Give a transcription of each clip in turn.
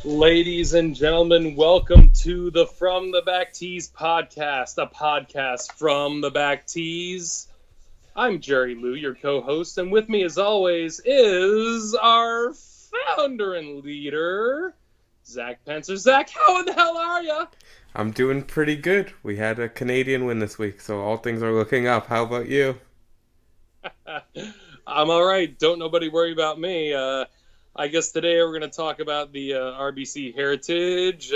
Ladies and gentlemen, welcome to the From the Back Tees podcast, a podcast from the Back Tees. I'm Jerry Lou, your co-host, and with me as always is our founder and leader, Zach Pencer. Zach, how in the hell are you? I'm doing pretty good. We had a Canadian win this week, so all things are looking up. How about you? I'm all right. Don't nobody worry about me. I guess today we're going to talk about the RBC Heritage,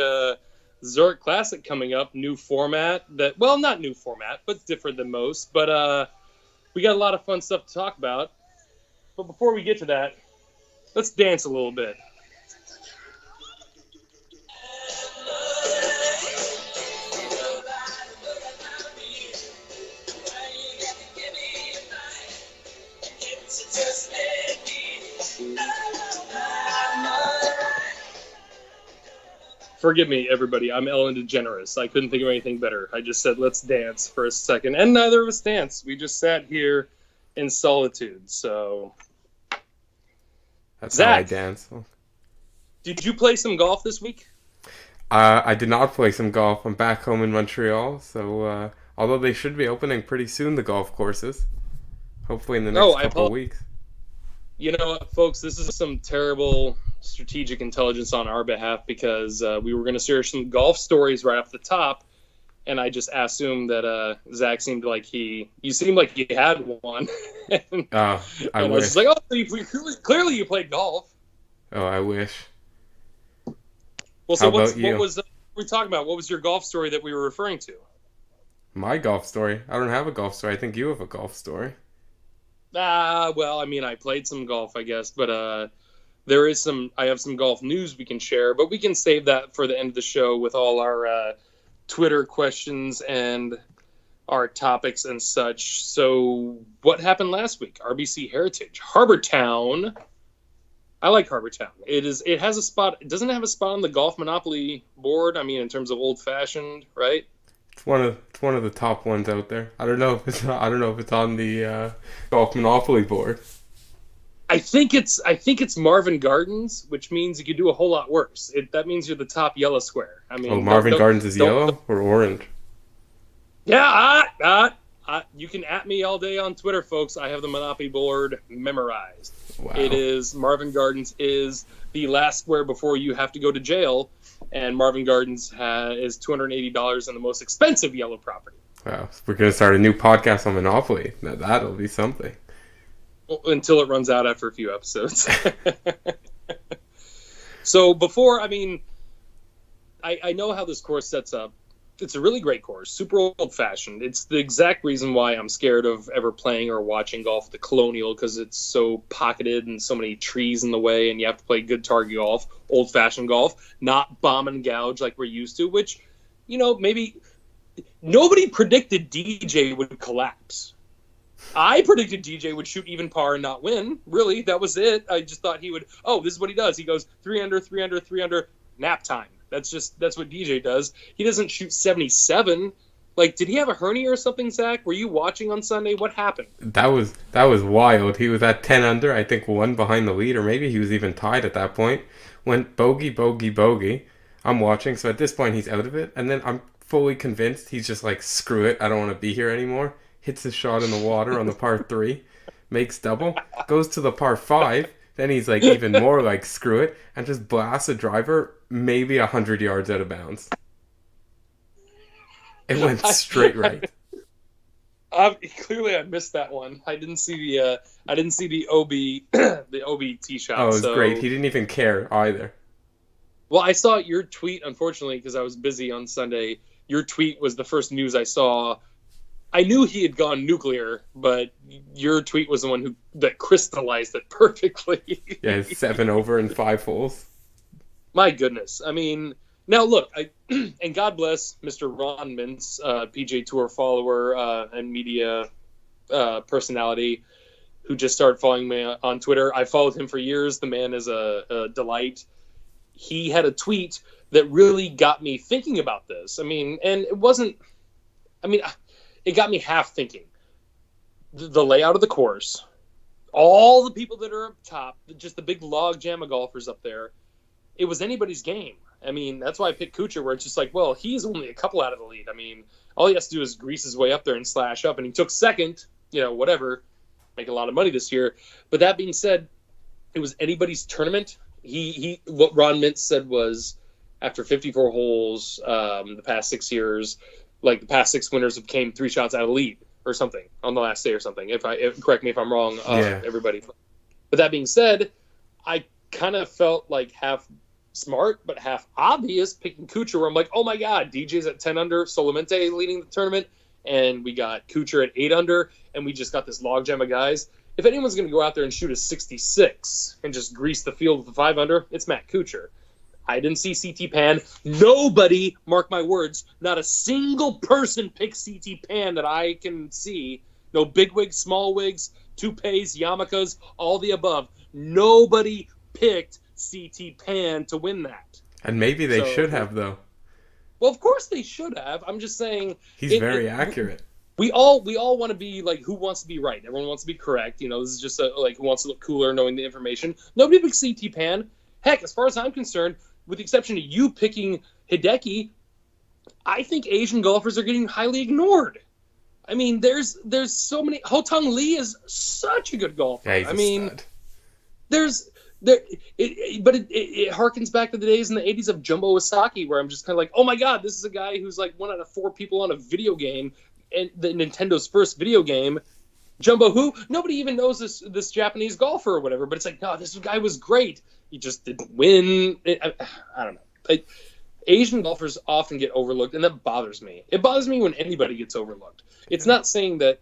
Zurich Classic coming up, new format that, well, not new format, but different than most. But we got a lot of fun stuff to talk about. But before we get to that, let's dance a little bit. Forgive me, everybody. I'm Ellen DeGeneres. I couldn't think of anything better. I just said, let's dance for a second. And neither of us danced. We just sat here in solitude. So, That's Zach, how I dance. Did you play some golf this week? I did not play some golf. I'm back home in Montreal, so although they should be opening pretty soon, the golf courses. Hopefully in the next couple of weeks. You know what, folks? This is some terrible strategic intelligence on our behalf because we were going to share some golf stories right off the top, and I just assumed that Zach seemed like you seemed like you had one. I wish. Was just like, oh, clearly you played golf. Oh, I wish. Well, so what was we talking about? What was your golf story that we were referring to? My golf story? I don't have a golf story. I think you have a golf story. Well, I mean, I played some golf, I guess, but I have some golf news we can share, but we can save that for the end of the show with all our Twitter questions and our topics and such. So what happened last week? RBC Heritage, Harbour Town. I like Harbour Town. It has a spot. It doesn't have a spot on the golf monopoly board. I mean, in terms of old fashioned, right? It's one of the top ones out there. I don't know if it's on the golf monopoly board. I think it's Marvin Gardens, which means you could do a whole lot worse. That means you're the top yellow square. I mean, Marvin Gardens is yellow or orange? Yeah, you can at me all day on Twitter, folks. I have the Monopoly board memorized. Wow. It is Marvin Gardens is the last square before you have to go to jail, and Marvin Gardens is $280 and the most expensive yellow property. Wow, so we're gonna start a new podcast on Monopoly. Now that'll be something. Until it runs out after a few episodes. So I know how this course sets up. It's a really great course, super old-fashioned. It's the exact reason why I'm scared of ever playing or watching golf at the Colonial, because it's so pocketed and so many trees in the way, and you have to play good target golf, old-fashioned golf, not bomb and gouge like we're used to, which, maybe nobody predicted DJ would collapse. I predicted DJ would shoot even par and not win. Really, that was it. I just thought he would. Oh, this is what he does. He goes 3 under, 3 under, 3 under, nap time. That's what DJ does. He doesn't shoot 77. Like, did he have a hernia or something, Zach? Were you watching on Sunday? What happened? That was wild. He was at 10 under, I think one behind the lead, or maybe he was even tied at that point. Went bogey, bogey, bogey. I'm watching, so at this point he's out of it, and then I'm fully convinced he's just like, screw it, I don't want to be here anymore. Hits his shot in the water on the par 3, makes double, goes to the par 5, then he's like even more like screw it, and just blasts a driver maybe 100 yards out of bounds. It went straight right. Clearly I missed that one. I didn't see the OB the OB tee shot. Oh, it was great. He didn't even care either. Well, I saw your tweet, unfortunately, because I was busy on Sunday. Your tweet was the first news I saw. I knew he had gone nuclear, but your tweet was the one that crystallized it perfectly. Yeah, 7 over in 5 holes. My goodness. I mean, now look, and God bless Mr. Ron Mintz, PGA Tour follower and media personality, who just started following me on Twitter. I followed him for years. The man is a delight. He had a tweet that really got me thinking about this. I mean, and it wasn't, it got me half thinking. The layout of the course, all the people that are up top, just the big log jam of golfers up there, it was anybody's game. I mean, that's why I picked Kuchar, where it's just like, well, he's only a couple out of the lead. I mean, all he has to do is grease his way up there and slash up, and he took second, whatever, make a lot of money this year. But that being said, it was anybody's tournament. What Ron Mintz said was, after 54 holes, the past 6 years, like the past 6 winners have came 3 shots out of the lead or something on the last day or something. Correct me if I'm wrong, everybody. But that being said, I kind of felt like half smart but half obvious picking Kuchar, where I'm like, oh my God, DJ's at 10 under, Solamente leading the tournament, and we got Kuchar at 8 under, and we just got this logjam of guys. If anyone's going to go out there and shoot a 66 and just grease the field with a 5 under, it's Matt Kuchar. I didn't see CT Pan. Nobody, mark my words, not a single person picked CT Pan that I can see. No big wigs, small wigs, toupees, yarmulkes, all the above. Nobody picked CT Pan to win that. And maybe they should have, though. Well, of course they should have. I'm just saying... He's very accurate. We all want to be, like, who wants to be right? Everyone wants to be correct. This is just, who wants to look cooler knowing the information. Nobody picked CT Pan. Heck, as far as I'm concerned, with the exception of you picking Hideki, I think Asian golfers are getting highly ignored. I mean, there's so many... Ho-Tong Lee is such a good golfer. Yeah, he's a stud. It harkens back to the days in the 80s of Jumbo Osaki, where I'm just kind of like, oh my God, this is a guy who's like 1 out of 4 people on a video game, and the Nintendo's first video game. Jumbo who? Nobody even knows this Japanese golfer or whatever, but it's like, no, this guy was great. He just didn't win. I don't know. Asian golfers often get overlooked, and that bothers me. It bothers me when anybody gets overlooked. It's not saying that,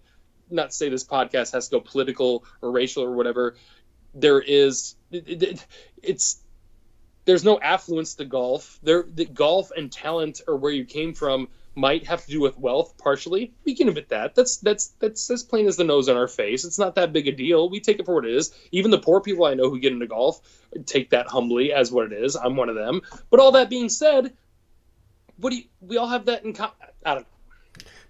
not to say this podcast has to go political or racial or whatever. There's no affluence to golf. The golf and talent, or where you came from, might have to do with wealth partially. We can admit that. That's as plain as the nose on our face. It's not that big a deal. We take it for what it is. Even the poor people I know who get into golf take that humbly as what it is. I'm one of them. But all that being said, we all have that in common. I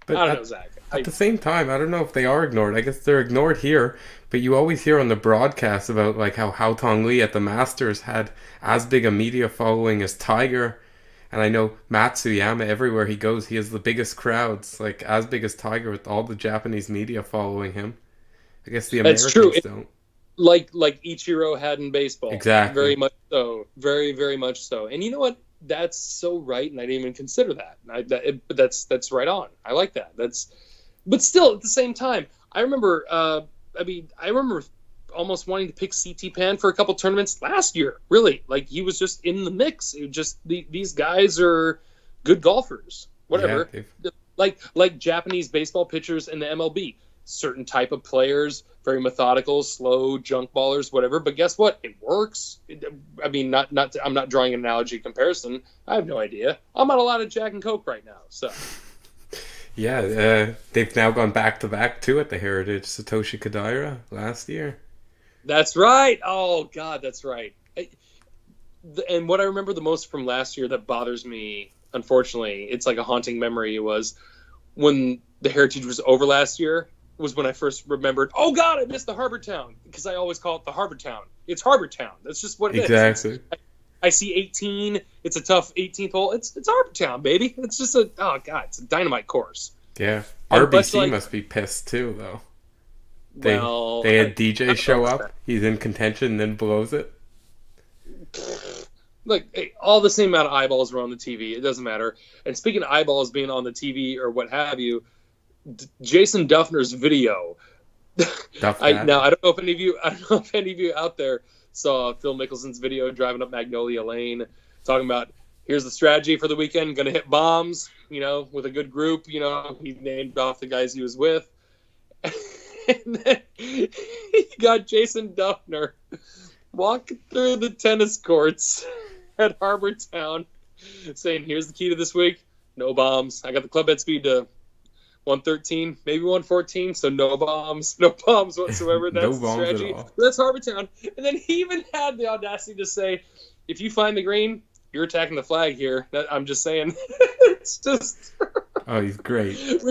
don't know, Zach. At the same time, I don't know if they are ignored. I guess they're ignored here, but you always hear on the broadcast about like how Ho-Tong Lee at the Masters had as big a media following as Tiger. And I know Matsuyama, everywhere he goes, he has the biggest crowds, like as big as Tiger, with all the Japanese media following him. I guess the Americans don't. Like Ichiro had in baseball. Exactly. Very much so. Very, very much so. And you know what? That's so right, and I didn't even consider that. But that's right on. I like that. But still, at the same time, I remember almost wanting to pick CT Pan for a couple tournaments last year. Really, like he was just in the mix. It just these guys are good golfers. Whatever, like Japanese baseball pitchers in the MLB. Certain type of players, very methodical, slow, junk ballers, whatever. But guess what? It works. I'm not drawing an analogy comparison. I have no idea. I'm on a lot of Jack and Coke right now, so. Yeah, they've now gone back-to-back too at the Heritage. Satoshi Kodaira last year. That's right. Oh, God, that's right. And what I remember the most from last year that bothers me, unfortunately, it's like a haunting memory, was when the Heritage was over last year, was when I first remembered, oh, God, I missed the Harbor Town, because I always call it the Harbor Town. It's Harbor Town. That's just what it is. Exactly. I see 18. It's a tough 18th hole. It's Harbor Town, baby. It's just it's a dynamite course. Yeah. RBC must be pissed too, though. They had DJ show up. He's in contention, then blows it. Look, all the same amount of eyeballs were on the TV. It doesn't matter. And speaking of eyeballs being on the TV or what have you, Jason Duffner's video. I don't know if any of you out there saw Phil Mickelson's video driving up Magnolia Lane, talking about, here's the strategy for the weekend, going to hit bombs, with a good group. He named off the guys he was with. And then he got Jason Duffner walking through the tennis courts at Harbor Town saying, here's the key to this week, no bombs. I got the club head speed to 113, maybe 114, so no bombs whatsoever. That's the strategy. That's Harbor Town. And then he even had the audacity to say, if you find the green, you're attacking the flag here. I'm just saying. It's just... Oh, he's great.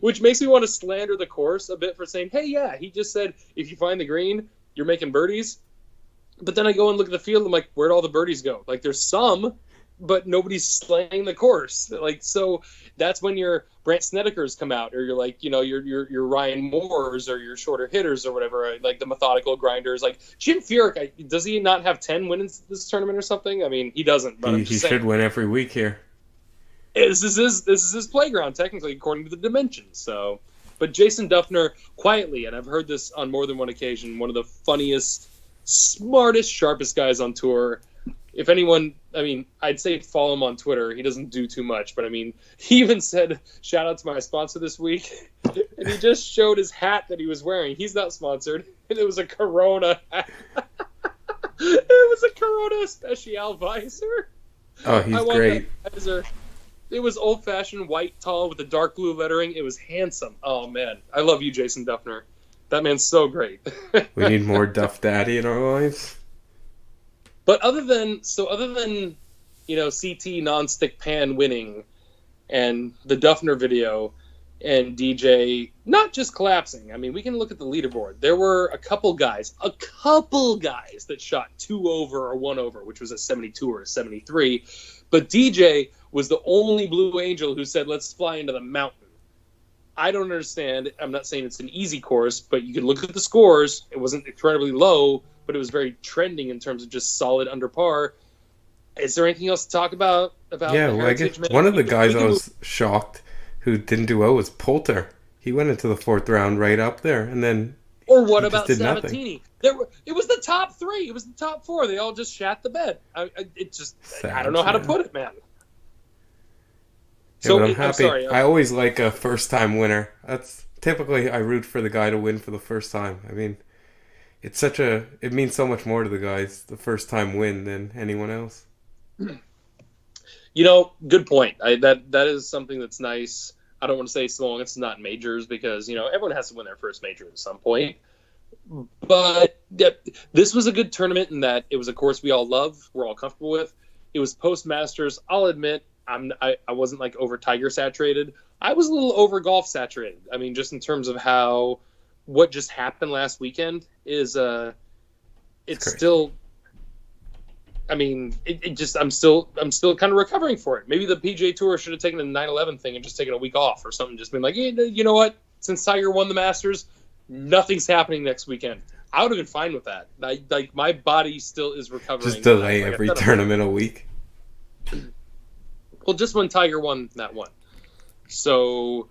Which makes me want to slander the course a bit for saying, hey, yeah, he just said, if you find the green, you're making birdies. But then I go and look at the field. I'm like, where'd all the birdies go? Like, there's some, but nobody's slaying the course. Like, so that's when your Brant Snedekers come out, or you're like, your Ryan Moores or your shorter hitters or whatever, like the methodical grinders. Like Jim Furyk, does he not have 10 wins this tournament or something? I mean, he doesn't. But he should win every week here. This is his playground, technically, according to the dimensions. So, but Jason Duffner, quietly, and I've heard this on more than one occasion, one of the funniest, smartest, sharpest guys on tour. If anyone, I mean, I'd say follow him on Twitter. He doesn't do too much, but I mean, he even said, shout out to my sponsor this week. And he just showed his hat that he was wearing. He's not sponsored. And it was a Corona hat. It was a Corona Special Visor. Oh, he's great. It was old-fashioned white tall with the dark blue lettering. It was handsome. Oh, man. I love you, Jason Duffner. That man's so great. We need more Duff Daddy in our lives. But other than CT non-stick pan winning and the Duffner video and DJ not just collapsing. I mean, we can look at the leaderboard. There were a couple guys that shot 2 over or 1 over, which was a 72 or a 73. But DJ was the only Blue Angel who said, let's fly into the mountain. I don't understand. I'm not saying it's an easy course, but you can look at the scores. It wasn't incredibly low, but it was very trending in terms of just solid under par. Is there anything else to talk about? Yeah, well, I guess one of the guys I was shocked who didn't do well was Poulter. He went into the 4th round right up there, and then or what about Sabatini? It was the top 3. It was the top 4. They all just shat the bed. I don't know how to put it, man. Yeah, so I'm happy. I'm sorry, I always like a first-time winner. That's typically I root for the guy to win for the first time. I mean, it means so much more to the guys the first-time win than anyone else. Good point. That is something that's nice. I don't want to say so long it's not majors because everyone has to win their first major at some point. But this was a good tournament in that it was a course we all love, we're all comfortable with. It was post-Masters. I'll admit I wasn't like over Tiger saturated. I was a little over golf saturated. I mean, just in terms of what just happened last weekend is it's still. I mean, I'm still kind of recovering for it. Maybe the PGA Tour should have taken the 9/11 thing and just taken a week off or something. Just been like, you know what? Since Tiger won the Masters, nothing's happening next weekend. I would have been fine with that. Like my body still is recovering. Just delay every tournament a week. Well, just when Tiger won that one. So,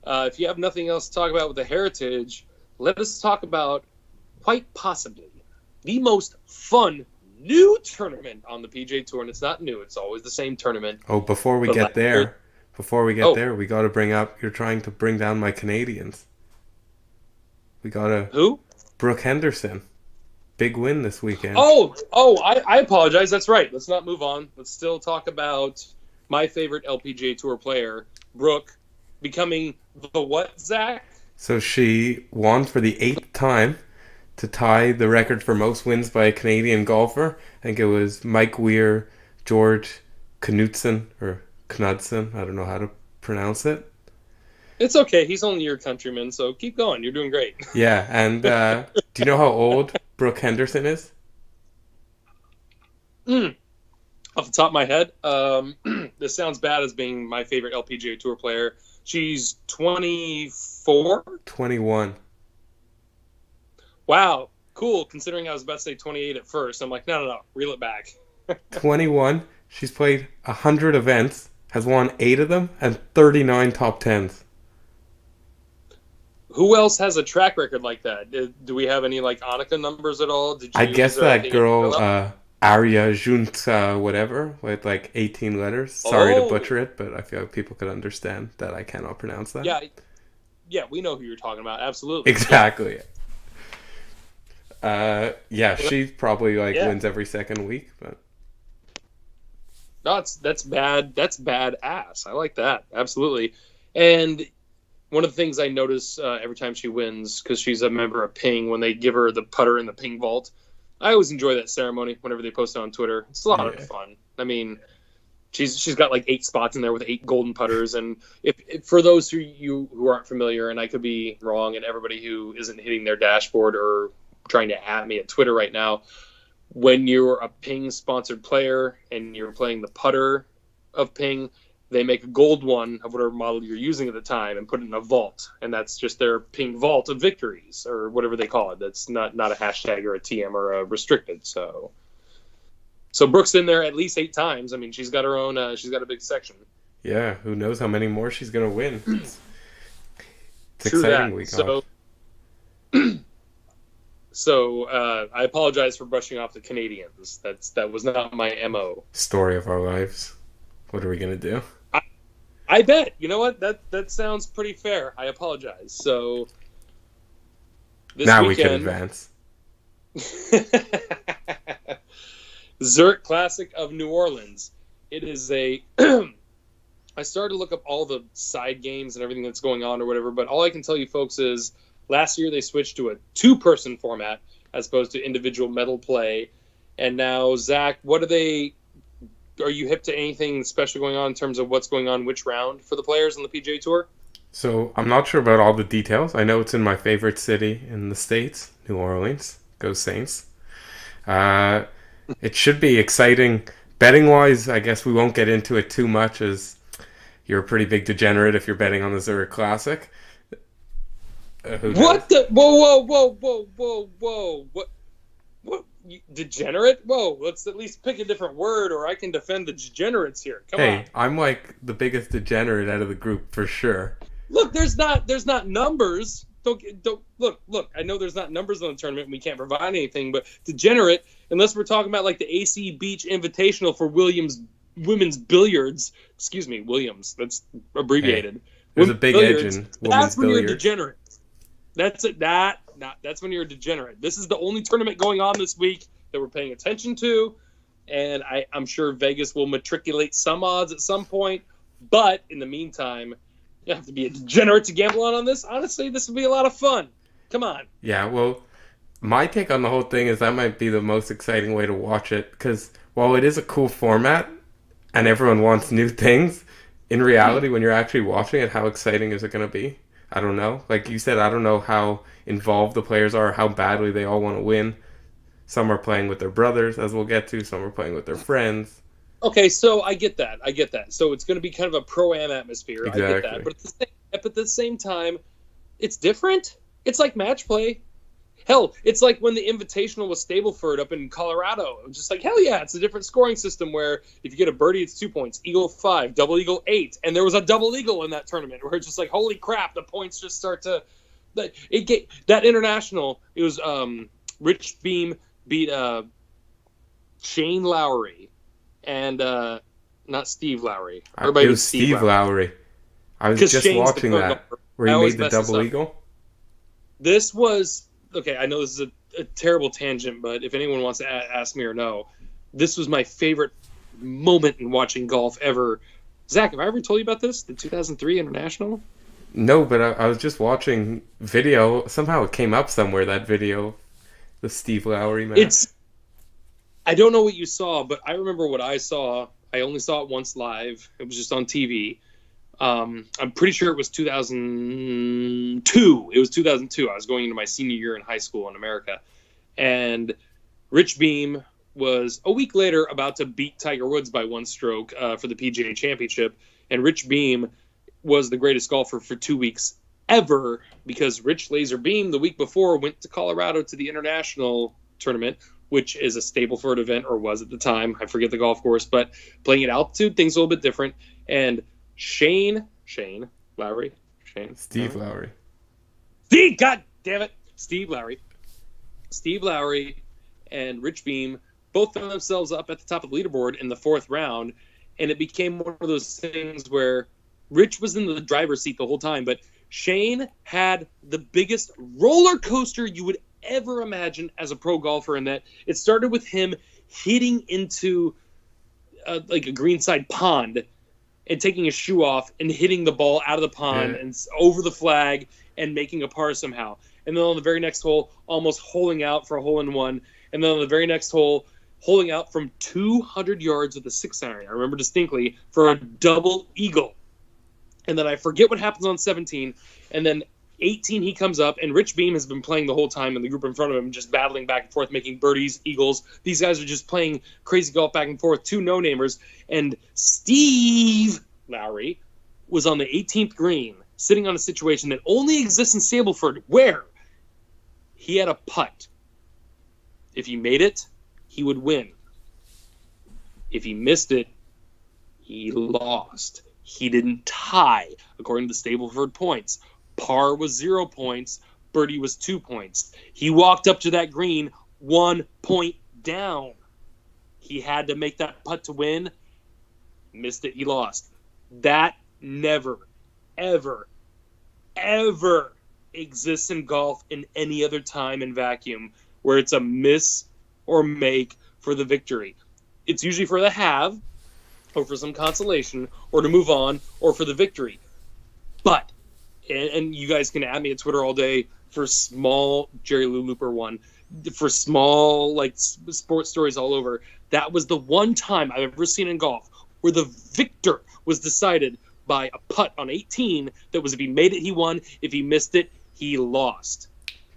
if you have nothing else to talk about with the Heritage, let us talk about quite possibly the most fun new tournament on the PGA Tour, and it's not new. It's always the same tournament. Oh, before we get there, we got to bring up. You're trying to bring down my Canadians. We got to who? Brooke Henderson, big win this weekend. I apologize. That's right. Let's not move on. Let's still talk about my favorite LPGA Tour player, Brooke, becoming the what, Zach? So she won for the 8th time to tie the record for most wins by a Canadian golfer. I think it was Mike Weir, George Knudsen, or Knudsen. I don't know how to pronounce it. It's okay. He's only your countryman, so keep going. You're doing great. Yeah, and do you know how old Brooke Henderson is? Off the top of my head, this sounds bad as being my favorite LPGA Tour player. She's 24? 21. Wow, cool, considering I was about to say 28 at first. I'm like, no, reel it back. 21. She's played 100 events, has won 8 of them, and 39 top 10s. Who else has a track record like that? Do we have any, like, Annika numbers at all? I guess that girl, Arya Junta, whatever, with, like, 18 letters. Sorry to butcher it, but I feel like people could understand that I cannot pronounce that. Yeah, we know who you're talking about, absolutely. Exactly. She probably wins every second week, but no, that's bad. That's badass. I like that, absolutely. And one of the things I notice every time she wins, because she's a member of Ping, when they give her the putter in the Ping vault, I always enjoy that ceremony whenever they post it on Twitter. It's a lot of fun. I mean, she's got like 8 spots in there with 8 golden putters, and if for those who aren't familiar, and I could be wrong, and everybody who isn't hitting their dashboard or trying to at me at Twitter right now, when you're a Ping sponsored player and you're playing the putter of Ping, they make a gold one of whatever model you're using at the time and put it in a vault, and that's just their Ping vault of victories or whatever they call it. That's not a hashtag or a TM or a restricted. So Brooke's in there at least 8 times. I mean, she's got her own. She's got a big section. Yeah, who knows how many more she's gonna win. It's True exciting that. week So, so I apologize for brushing off the Canadians. That was not my MO. Story of our lives. What are we gonna do? I bet. You know what? That sounds pretty fair. I apologize. So this now weekend, we can advance. Zurich Classic of New Orleans. It is a I started to look up all the side games and everything that's going on or whatever, but all I can tell you folks is last year they switched to a 2-person format as opposed to individual medal play. And now, Zach, are you hip to anything special going on in terms of what's going on which round for the players on the PGA Tour? So I'm not sure about all the details. I know it's in my favorite city in the States, New Orleans. Go Saints. It should be exciting. Betting-wise, I guess we won't get into it too much as you're a pretty big degenerate if you're betting on the Zurich Classic. What the? Whoa. What? Degenerate? Whoa, let's at least pick a different word or I can defend the degenerates here. Come on. Hey, I'm like the biggest degenerate out of the group for sure. Look, there's not numbers. Don't look. I know there's not numbers on the tournament and we can't provide anything, but degenerate, unless we're talking about like the AC Beach Invitational for women's billiards. Excuse me, Williams. That's abbreviated. Hey, there's a big edge in women's that's when billiards. You're a degenerate. That's it. That's when you're a degenerate. This is the only tournament going on this week that we're paying attention to, and I'm sure Vegas will matriculate some odds at some point. But in the meantime, you have to be a degenerate to gamble on this. Honestly, this would be a lot of fun. Come on. Yeah, well, my take on the whole thing is that might be the most exciting way to watch it, because while it is a cool format and everyone wants new things, in reality, when you're actually watching it, how exciting is it going to be? I don't know. Like you said, I don't know how involved the players are, how badly they all want to win. Some are playing with their brothers, as we'll get to. Some are playing with their friends. Okay, so I get that. So it's going to be kind of a pro-am atmosphere. Exactly. I get that. But at the same time, it's different. It's like match play. Hell, it's like when the Invitational was Stableford up in Colorado. It was just like, hell yeah, it's a different scoring system where if you get a birdie, it's 2 points. Eagle 5, double eagle 8. And there was a double eagle in that tournament where it's just like, holy crap, the points just start to... That International, it was Rich Beam beat Shane Lowry and not Steve Lowry. It was Steve Lowry. I was just Shane's watching that where he made the double eagle. This was... Okay, I know this is a terrible tangent, but if anyone wants to ask me or no, this was my favorite moment in watching golf ever. Zach, have I ever told you about this? The 2003 International? No, but I was just watching video. Somehow it came up somewhere, that video, the Steve Lowry match. I don't know what you saw, but I remember what I saw. I only saw it once live. It was just on TV. I'm pretty sure it was 2002. It was 2002. I was going into my senior year in high school in America. And Rich Beam was a week later about to beat Tiger Woods by 1 stroke for the PGA Championship. And Rich Beam was the greatest golfer for 2 weeks ever because Rich Laser Beam the week before went to Colorado to the International Tournament, which is a Stableford event, or was at the time. I forget the golf course. But playing at altitude, things are a little bit different. And Steve Lowry, God damn it, Steve Lowry and Rich Beam both found themselves up at the top of the leaderboard in the 4th round, and it became one of those things where Rich was in the driver's seat the whole time, but Shane had the biggest roller coaster you would ever imagine as a pro golfer, in that it started with him hitting into like a greenside pond and taking his shoe off and hitting the ball out of the pond and over the flag and making a par somehow. And then on the very next hole, almost holing out for a hole-in-one. And then on the very next hole, holing out from 200 yards with a 6-iron. I remember distinctly, for a double eagle. And then I forget what happens on 17. And then 18, he comes up, and Rich Beam has been playing the whole time, and the group in front of him just battling back and forth, making birdies, eagles. These guys are just playing crazy golf back and forth, two no-namers. And Steve Lowry was on the 18th green, sitting on a situation that only exists in Stableford, where he had a putt. If he made it, he would win. If he missed it, he lost. He didn't tie, according to the Stableford points. Par was 0 points. Birdie was 2 points. He walked up to that green 1 point down. He had to make that putt to win. Missed it. He lost. That never, ever, ever exists in golf in any other time in vacuum, where it's a miss or make for the victory. It's usually for the have, or for some consolation, or to move on, or for the victory. But, and you guys can add me at Twitter all day for small Jerry Lou Looper one, for small like sports stories all over. That was the one time I've ever seen in golf where the victor was decided by a putt on 18 that was, if he made it, he won. If he missed it, he lost.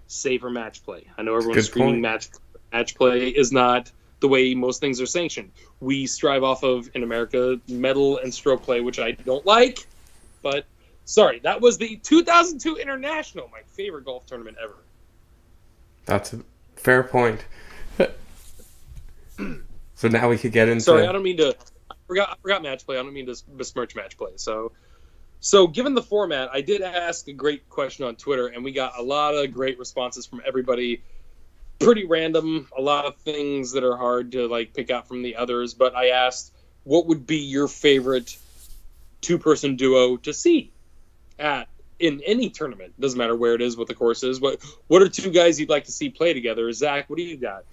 Save for match play. I know everyone's screaming match play is not the way most things are sanctioned. We strive off of, in America, medal and stroke play, which I don't like. But, sorry, that was the 2002 International, my favorite golf tournament ever. That's a fair point. So now we could get into... Sorry, I don't mean to... I forgot match play. I don't mean to besmirch match play. So given the format, I did ask a great question on Twitter, and we got a lot of great responses from everybody. Pretty random, a lot of things that are hard to like pick out from the others. But I asked, what would be your favorite two-person duo to see in any tournament? Doesn't matter where it is, what the course is. What are two guys you'd like to see play together? Zach, what do you got?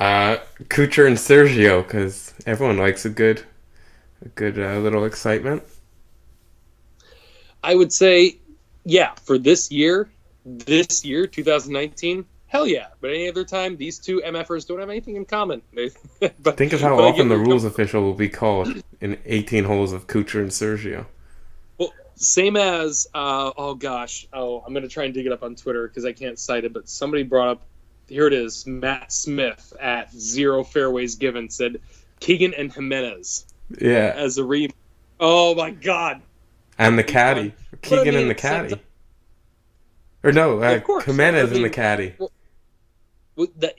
Kuchar and Sergio, because everyone likes a good little excitement. I would say, yeah, for this year, 2019, hell yeah. But any other time, these two MFers don't have anything in common. But think of how often the rules official will be called in 18 holes of Kuchar and Sergio. Well, same as, I'm going to try and dig it up on Twitter because I can't cite it, but somebody brought up, here it is, Matt Smith at Zero Fairways Given said Keegan and Jimenez. Yeah. As a Oh, my God. And the caddy. Keegan and the caddy. Or no, Jimenez and the caddy. Well,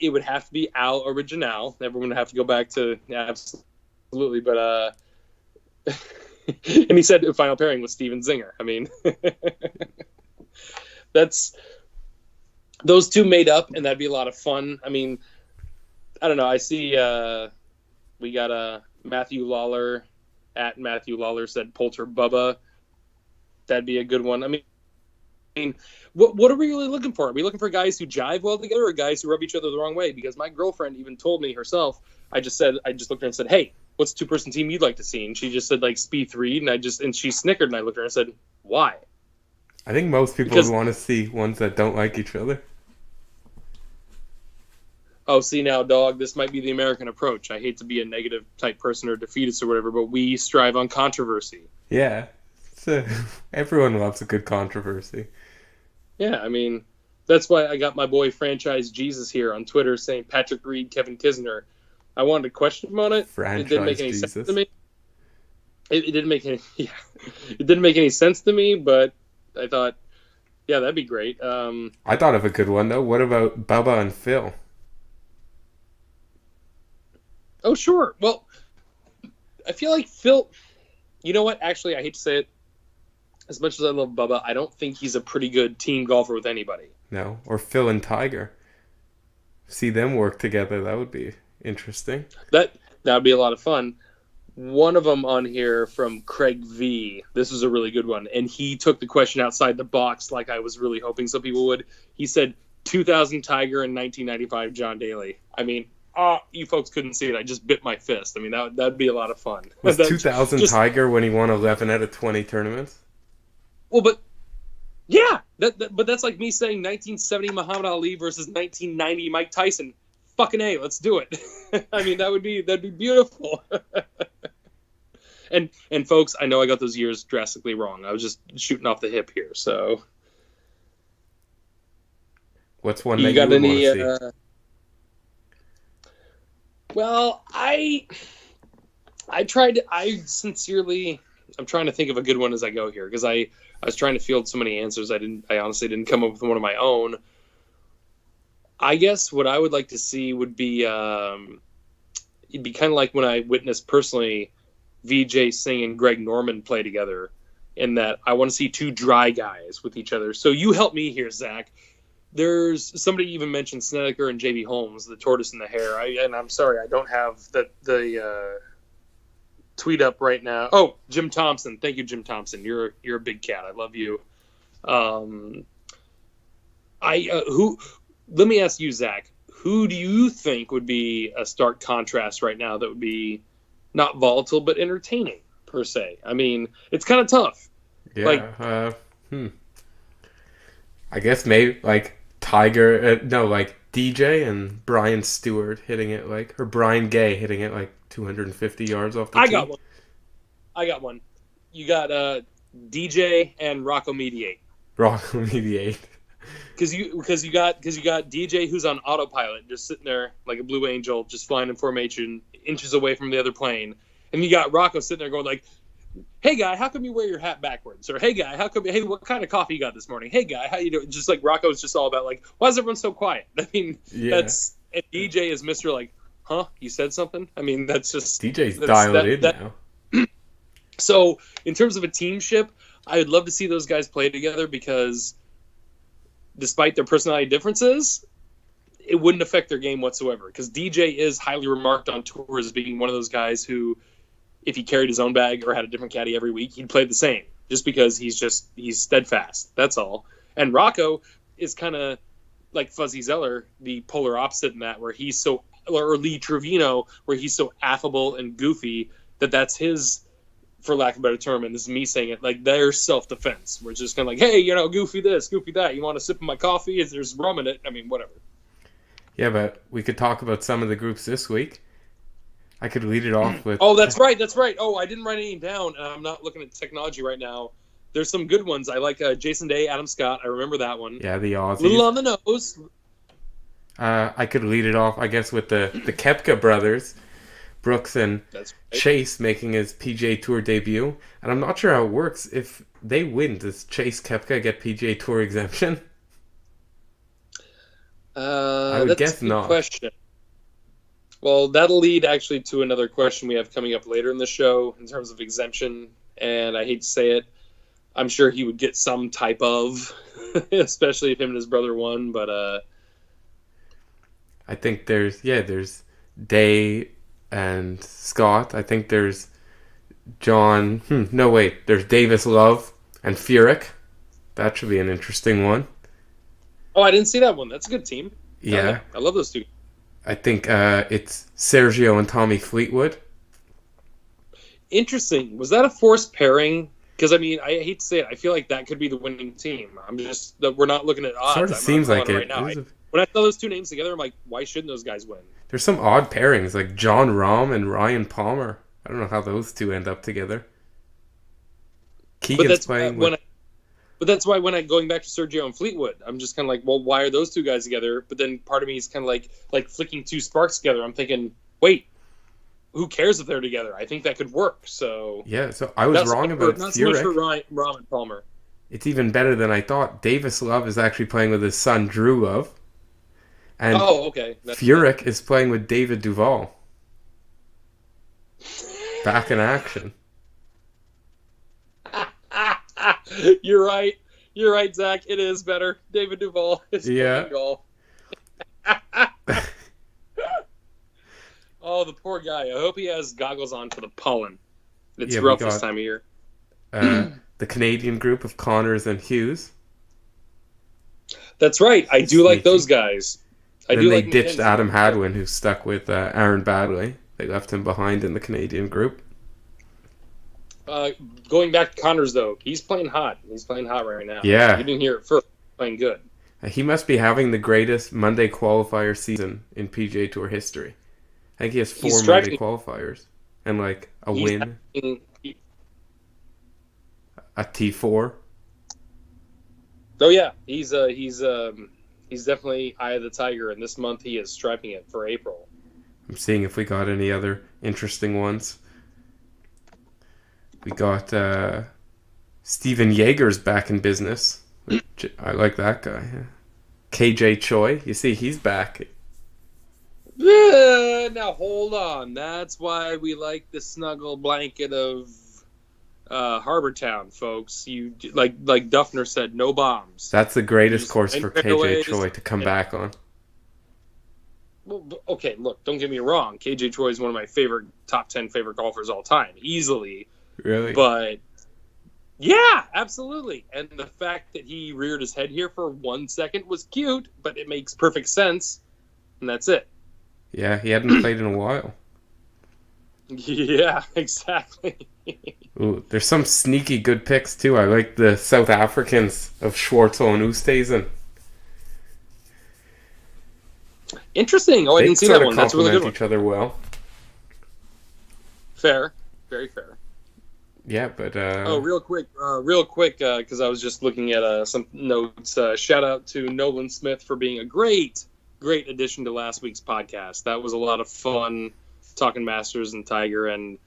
it would have to be Al Original. Everyone would have to go back to, yeah, absolutely. But, and he said final pairing with Steven Zinger. I mean, those two made up, and that'd be a lot of fun. I mean, I don't know. I see we got Matthew Lawler at Matthew Lawler said Poulter Bubba. That'd be a good one. I mean, what are we really looking for? Are we looking for guys who jive well together or guys who rub each other the wrong way? Because my girlfriend even told me herself, I just looked at her and said, hey, what's a two-person team you'd like to see? And she just said, like, Speed 3, and she snickered, and I looked at her and said, why? I think most people would want to see ones that don't like each other. Oh, see now, dog, this might be the American approach. I hate to be a negative type person or defeatist or whatever, but we strive on controversy. Yeah. So, everyone loves a good controversy. Yeah, I mean, that's why I got my boy Franchise Jesus here on Twitter saying Patrick Reed, Kevin Kisner. I wanted to question him on it. Franchise it didn't make any Jesus. sense to me. It didn't make any. Yeah, it didn't make any sense to me. But I thought, yeah, that'd be great. I thought of a good one though. What about Bubba and Phil? Oh, sure. Well, I feel like Phil. You know what? Actually, I hate to say it. As much as I love Bubba, I don't think he's a pretty good team golfer with anybody. No, or Phil and Tiger. See them work together. That would be interesting. That would be a lot of fun. One of them on here from Craig V. This was a really good one, and he took the question outside the box, like I was really hoping some people would. He said 2000 Tiger and 1995 John Daly. I mean, you folks couldn't see it. I just bit my fist. I mean, that'd be a lot of fun. Was 2000 Tiger when he won 11 out of 20 tournaments? Well, but yeah, but that's like me saying 1970 Muhammad Ali versus 1990 Mike Tyson. Fucking A, let's do it. I mean, that'd be beautiful. And folks, I know I got those years drastically wrong. I was just shooting off the hip here. So What's one You that you got would want any? to see? Well, I tried. I sincerely, I'm trying to think of a good one as I go here because I was trying to field so many answers. I honestly didn't come up with one of my own. I guess what I would like to see would be it'd be kind of like when I witnessed personally VJ Singh and Greg Norman play together. In that, I want to see two dry guys with each other. So you help me here, Zach. There's somebody even mentioned Snedeker and JB Holmes, the tortoise and the hare. And I'm sorry, I don't have the tweet up right now. Oh, Jim Thompson. Thank you, Jim Thompson. You're a big cat. I love you. Who? Let me ask you, Zach. Who do you think would be a stark contrast right now that would be not volatile but entertaining per se? I mean, it's kind of tough. Yeah. I guess maybe like Tiger. No, like DJ and Brian Stewart hitting it or Brian Gay hitting it like 250 yards off the tee. I got one. You got DJ and Rocco Mediate. Rocco Mediate. Because you got DJ who's on autopilot, just sitting there like a blue angel, just flying in formation, inches away from the other plane, and you got Rocco sitting there going like, "Hey guy, how come you wear your hat backwards?" Or "Hey guy, hey, what kind of coffee you got this morning?" "Hey guy, how you doing?" Just like Rocco's just all about like, why is everyone so quiet? I mean, and DJ is Mr. like, huh? You said something? I mean, that's just DJ's dialed in now. So in terms of a teamship, I would love to see those guys play together because despite their personality differences, it wouldn't affect their game whatsoever. Because DJ is highly remarked on tour as being one of those guys who, if he carried his own bag or had a different caddy every week, he'd play the same. Just because he's steadfast. That's all. And Rocco is kind of like Fuzzy Zeller, the polar opposite in that, where he's so, or Lee Trevino, where he's so affable and goofy that's his, for lack of a better term, and this is me saying it, like their self-defense. We're just kind of like, hey, goofy this, goofy that. You want a sip of my coffee? There's rum in it. I mean, whatever. Yeah, but we could talk about some of the groups this week. I could lead it off with... Oh, that's right. Oh, I didn't write any down, and I'm not looking at technology right now. There's some good ones. I like Jason Day, Adam Scott. I remember that one. Yeah, the Aussies. Little on the nose. I could lead it off, I guess, with the Koepka brothers. Brooks and Chase making his PGA Tour debut. And I'm not sure how it works. If they win, does Chase Koepka get PGA Tour exemption? I would guess not. Question. Well, that'll lead actually to another question we have coming up later in the show in terms of exemption. And I hate to say it, I'm sure he would get some type of, especially if him and his brother won. But I think there's Day and Scott. I think there's John. There's Davis Love and Furyk. That should be an interesting one. Oh, I didn't see that one. That's a good team. Yeah. I love those two. I think it's Sergio and Tommy Fleetwood. Interesting. Was that a forced pairing? Because, I mean, I hate to say it. I feel like that could be the winning team. We're not looking at odds. Sort of seems like it. Right now. When I saw those two names together, I'm like, why shouldn't those guys win? There's some odd pairings, like John Rahm and Ryan Palmer. I don't know how those two end up together. Keegan's playing with... But that's why when going back to Sergio and Fleetwood, I'm just kind of like, well, why are those two guys together? But then part of me is kind of like flicking two sparks together. I'm thinking, wait, who cares if they're together? I think that could work. So yeah, so I was wrong about not Furyk. So much for Rahm and Palmer. It's even better than I thought. Davis Love is actually playing with his son Drew Love. And okay. Furyk is playing with David Duval. Back in action. You're right, Zach. It is better. David Duval is playing golf. Oh, the poor guy. I hope he has goggles on for the pollen. It's rough this time of year. The Canadian group of Connors and Hughes. That's right. I do like those guys. They ditched Adam Hadwin, who stuck with Aaron Baddeley. They left him behind in the Canadian group. Going back to Connors, though, he's playing hot. He's playing hot right now. Yeah. You didn't hear it first. Playing good. He must be having the greatest Monday qualifier season in PGA Tour history. I think he has 4 Monday qualifiers and like a win. A T4. Oh yeah, he's He's definitely Eye of the Tiger, and this month he is striping it for April. I'm seeing if we got any other interesting ones. We got Steven Yeager's back in business. I like that guy. KJ Choi, you see, he's back. Now hold on. That's why we like the snuggle blanket of Harbor Town, folks. You like Duffner said, no bombs. That's the greatest course for KJ Choi to come back on. Well, okay, look, don't get me wrong. KJ Choi is one of my top 10 favorite golfers all time, easily. Really? But yeah, absolutely. And the fact that he reared his head here for 1 second was cute, but it makes perfect sense, and that's it. Yeah, he hadn't played in a while. Yeah, exactly. Ooh, there's some sneaky good picks too. I like the South Africans of Schwartzel and Oosthuizen. Interesting. Oh, I didn't see that one. That's a really good one. Each other well. Fair, very fair. Yeah, but real quick, because I was just looking at some notes. Shout out to Nolan Smith for being a great addition to last week's podcast. That was a lot of fun talking Masters and Tiger, and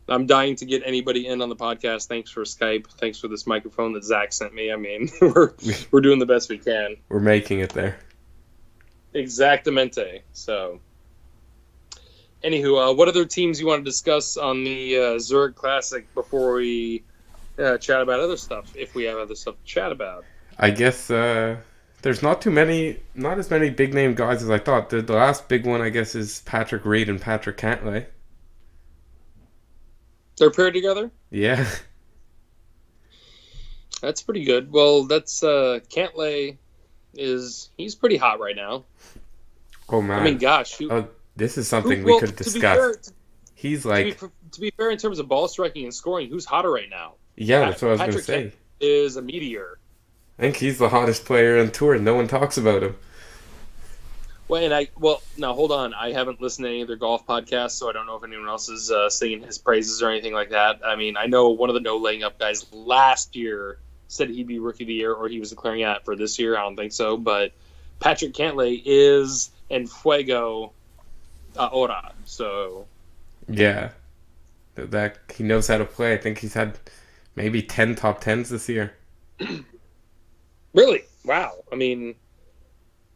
I'm dying to get anybody in on the podcast. Thanks for Skype. Thanks for this microphone that Zach sent me. I mean, we're doing the best we can. We're making it there. Exactamente. So, anywho, what other teams you want to discuss on the Zurich Classic before we chat about other stuff, if we have other stuff to chat about? I guess there's not as many big name guys as I thought. The last big one, I guess, is Patrick Reed and Patrick Cantlay. They're paired together? Yeah. That's pretty good. Well, that's Cantlay he's pretty hot right now. Oh man! I mean, gosh, this is something we could discuss. He's like, to be fair, in terms of ball striking and scoring, who's hotter right now? Yeah, that's what I was going to say. Patrick is a meteor. I think he's the hottest player on tour. No one talks about him. Well, now hold on. I haven't listened to any of their golf podcasts, so I don't know if anyone else is singing his praises or anything like that. I mean, I know one of the no laying up guys last year said he'd be Rookie of the Year, or he was declaring that for this year. I don't think so, but Patrick Cantlay is en fuego ahora. So yeah, that he knows how to play. I think he's had maybe 10 top 10s this year. Really? Wow. I mean,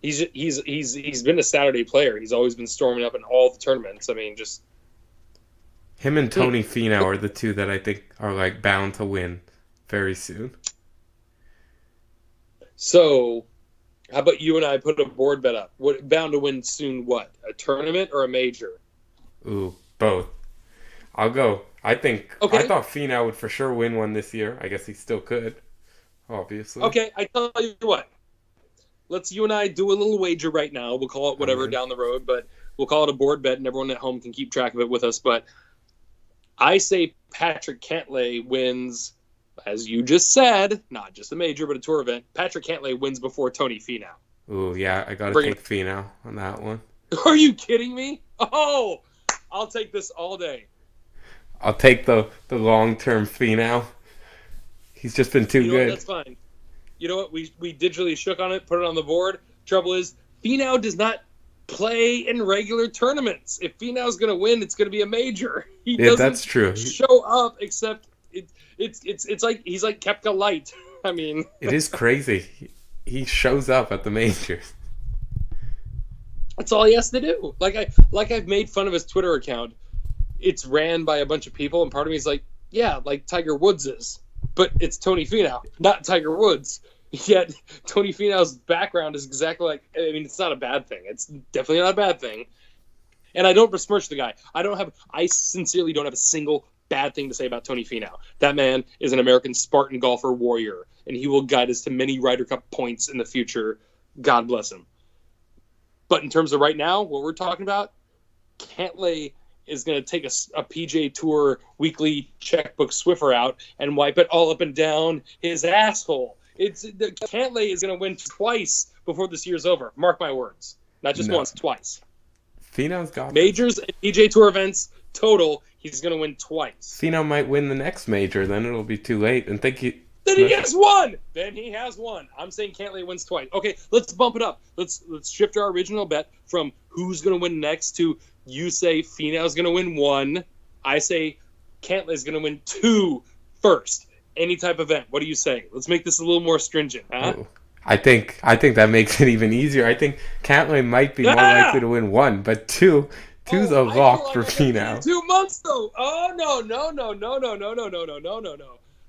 he's been a Saturday player. He's always been storming up in all the tournaments. I mean, just him and Tony Finau are the two that I think are like bound to win very soon. So, how about you and I put a board bet up? What bound to win soon? What, a tournament or a major? Ooh, both. I'll go. I thought Finau would for sure win one this year. I guess he still could, obviously. Okay, I tell you what. Let's you and I do a little wager right now. We'll call it whatever down the road, but we'll call it a board bet, and everyone at home can keep track of it with us. But I say Patrick Cantlay wins, as you just said, not just a major, but a tour event. Patrick Cantlay wins before Tony Finau. Ooh, yeah, I got to take Finau on that one. Are you kidding me? Oh, I'll take this all day. I'll take the long-term Finau. He's just been too good. That's fine. You know what? We digitally shook on it, put it on the board. Trouble is, Finau does not play in regular tournaments. If Finau's going to win, it's going to be a major. He doesn't that's true. Show up, except it's like he's like Koepka light. I mean, it is crazy. He shows up at the majors. That's all he has to do. Like I've made fun of his Twitter account. It's ran by a bunch of people, and part of me is like, yeah, like Tiger Woods is. But it's Tony Finau, not Tiger Woods. Yet Tony Finau's background is exactly like, I mean, it's not a bad thing. It's definitely not a bad thing. And I don't besmirch the guy. I sincerely don't have a single bad thing to say about Tony Finau. That man is an American Spartan golfer warrior, and he will guide us to many Ryder Cup points in the future. God bless him. But in terms of right now, what we're talking about, Cantlay is going to take a PGA Tour weekly checkbook Swiffer out and wipe it all up and down his asshole. Cantlay is going to win twice before this year's over. Mark my words. Not just once, twice. Finau's got majors and PGA Tour events total. He's going to win twice. Finau might win the next major. Then it'll be too late. And Then he has one. Then he has one. I'm saying Cantlay wins twice. Okay, let's bump it up. Let's shift our original bet from who's going to win next to you say Finau's going to win one. I say Cantlay's going to win two first. Any type of event. What do you say? Let's make this a little more stringent, huh? Ooh. I think that makes it even easier. I think Cantlay might be more likely to win one, but two's a lock for Finau. 2 months though. Oh no.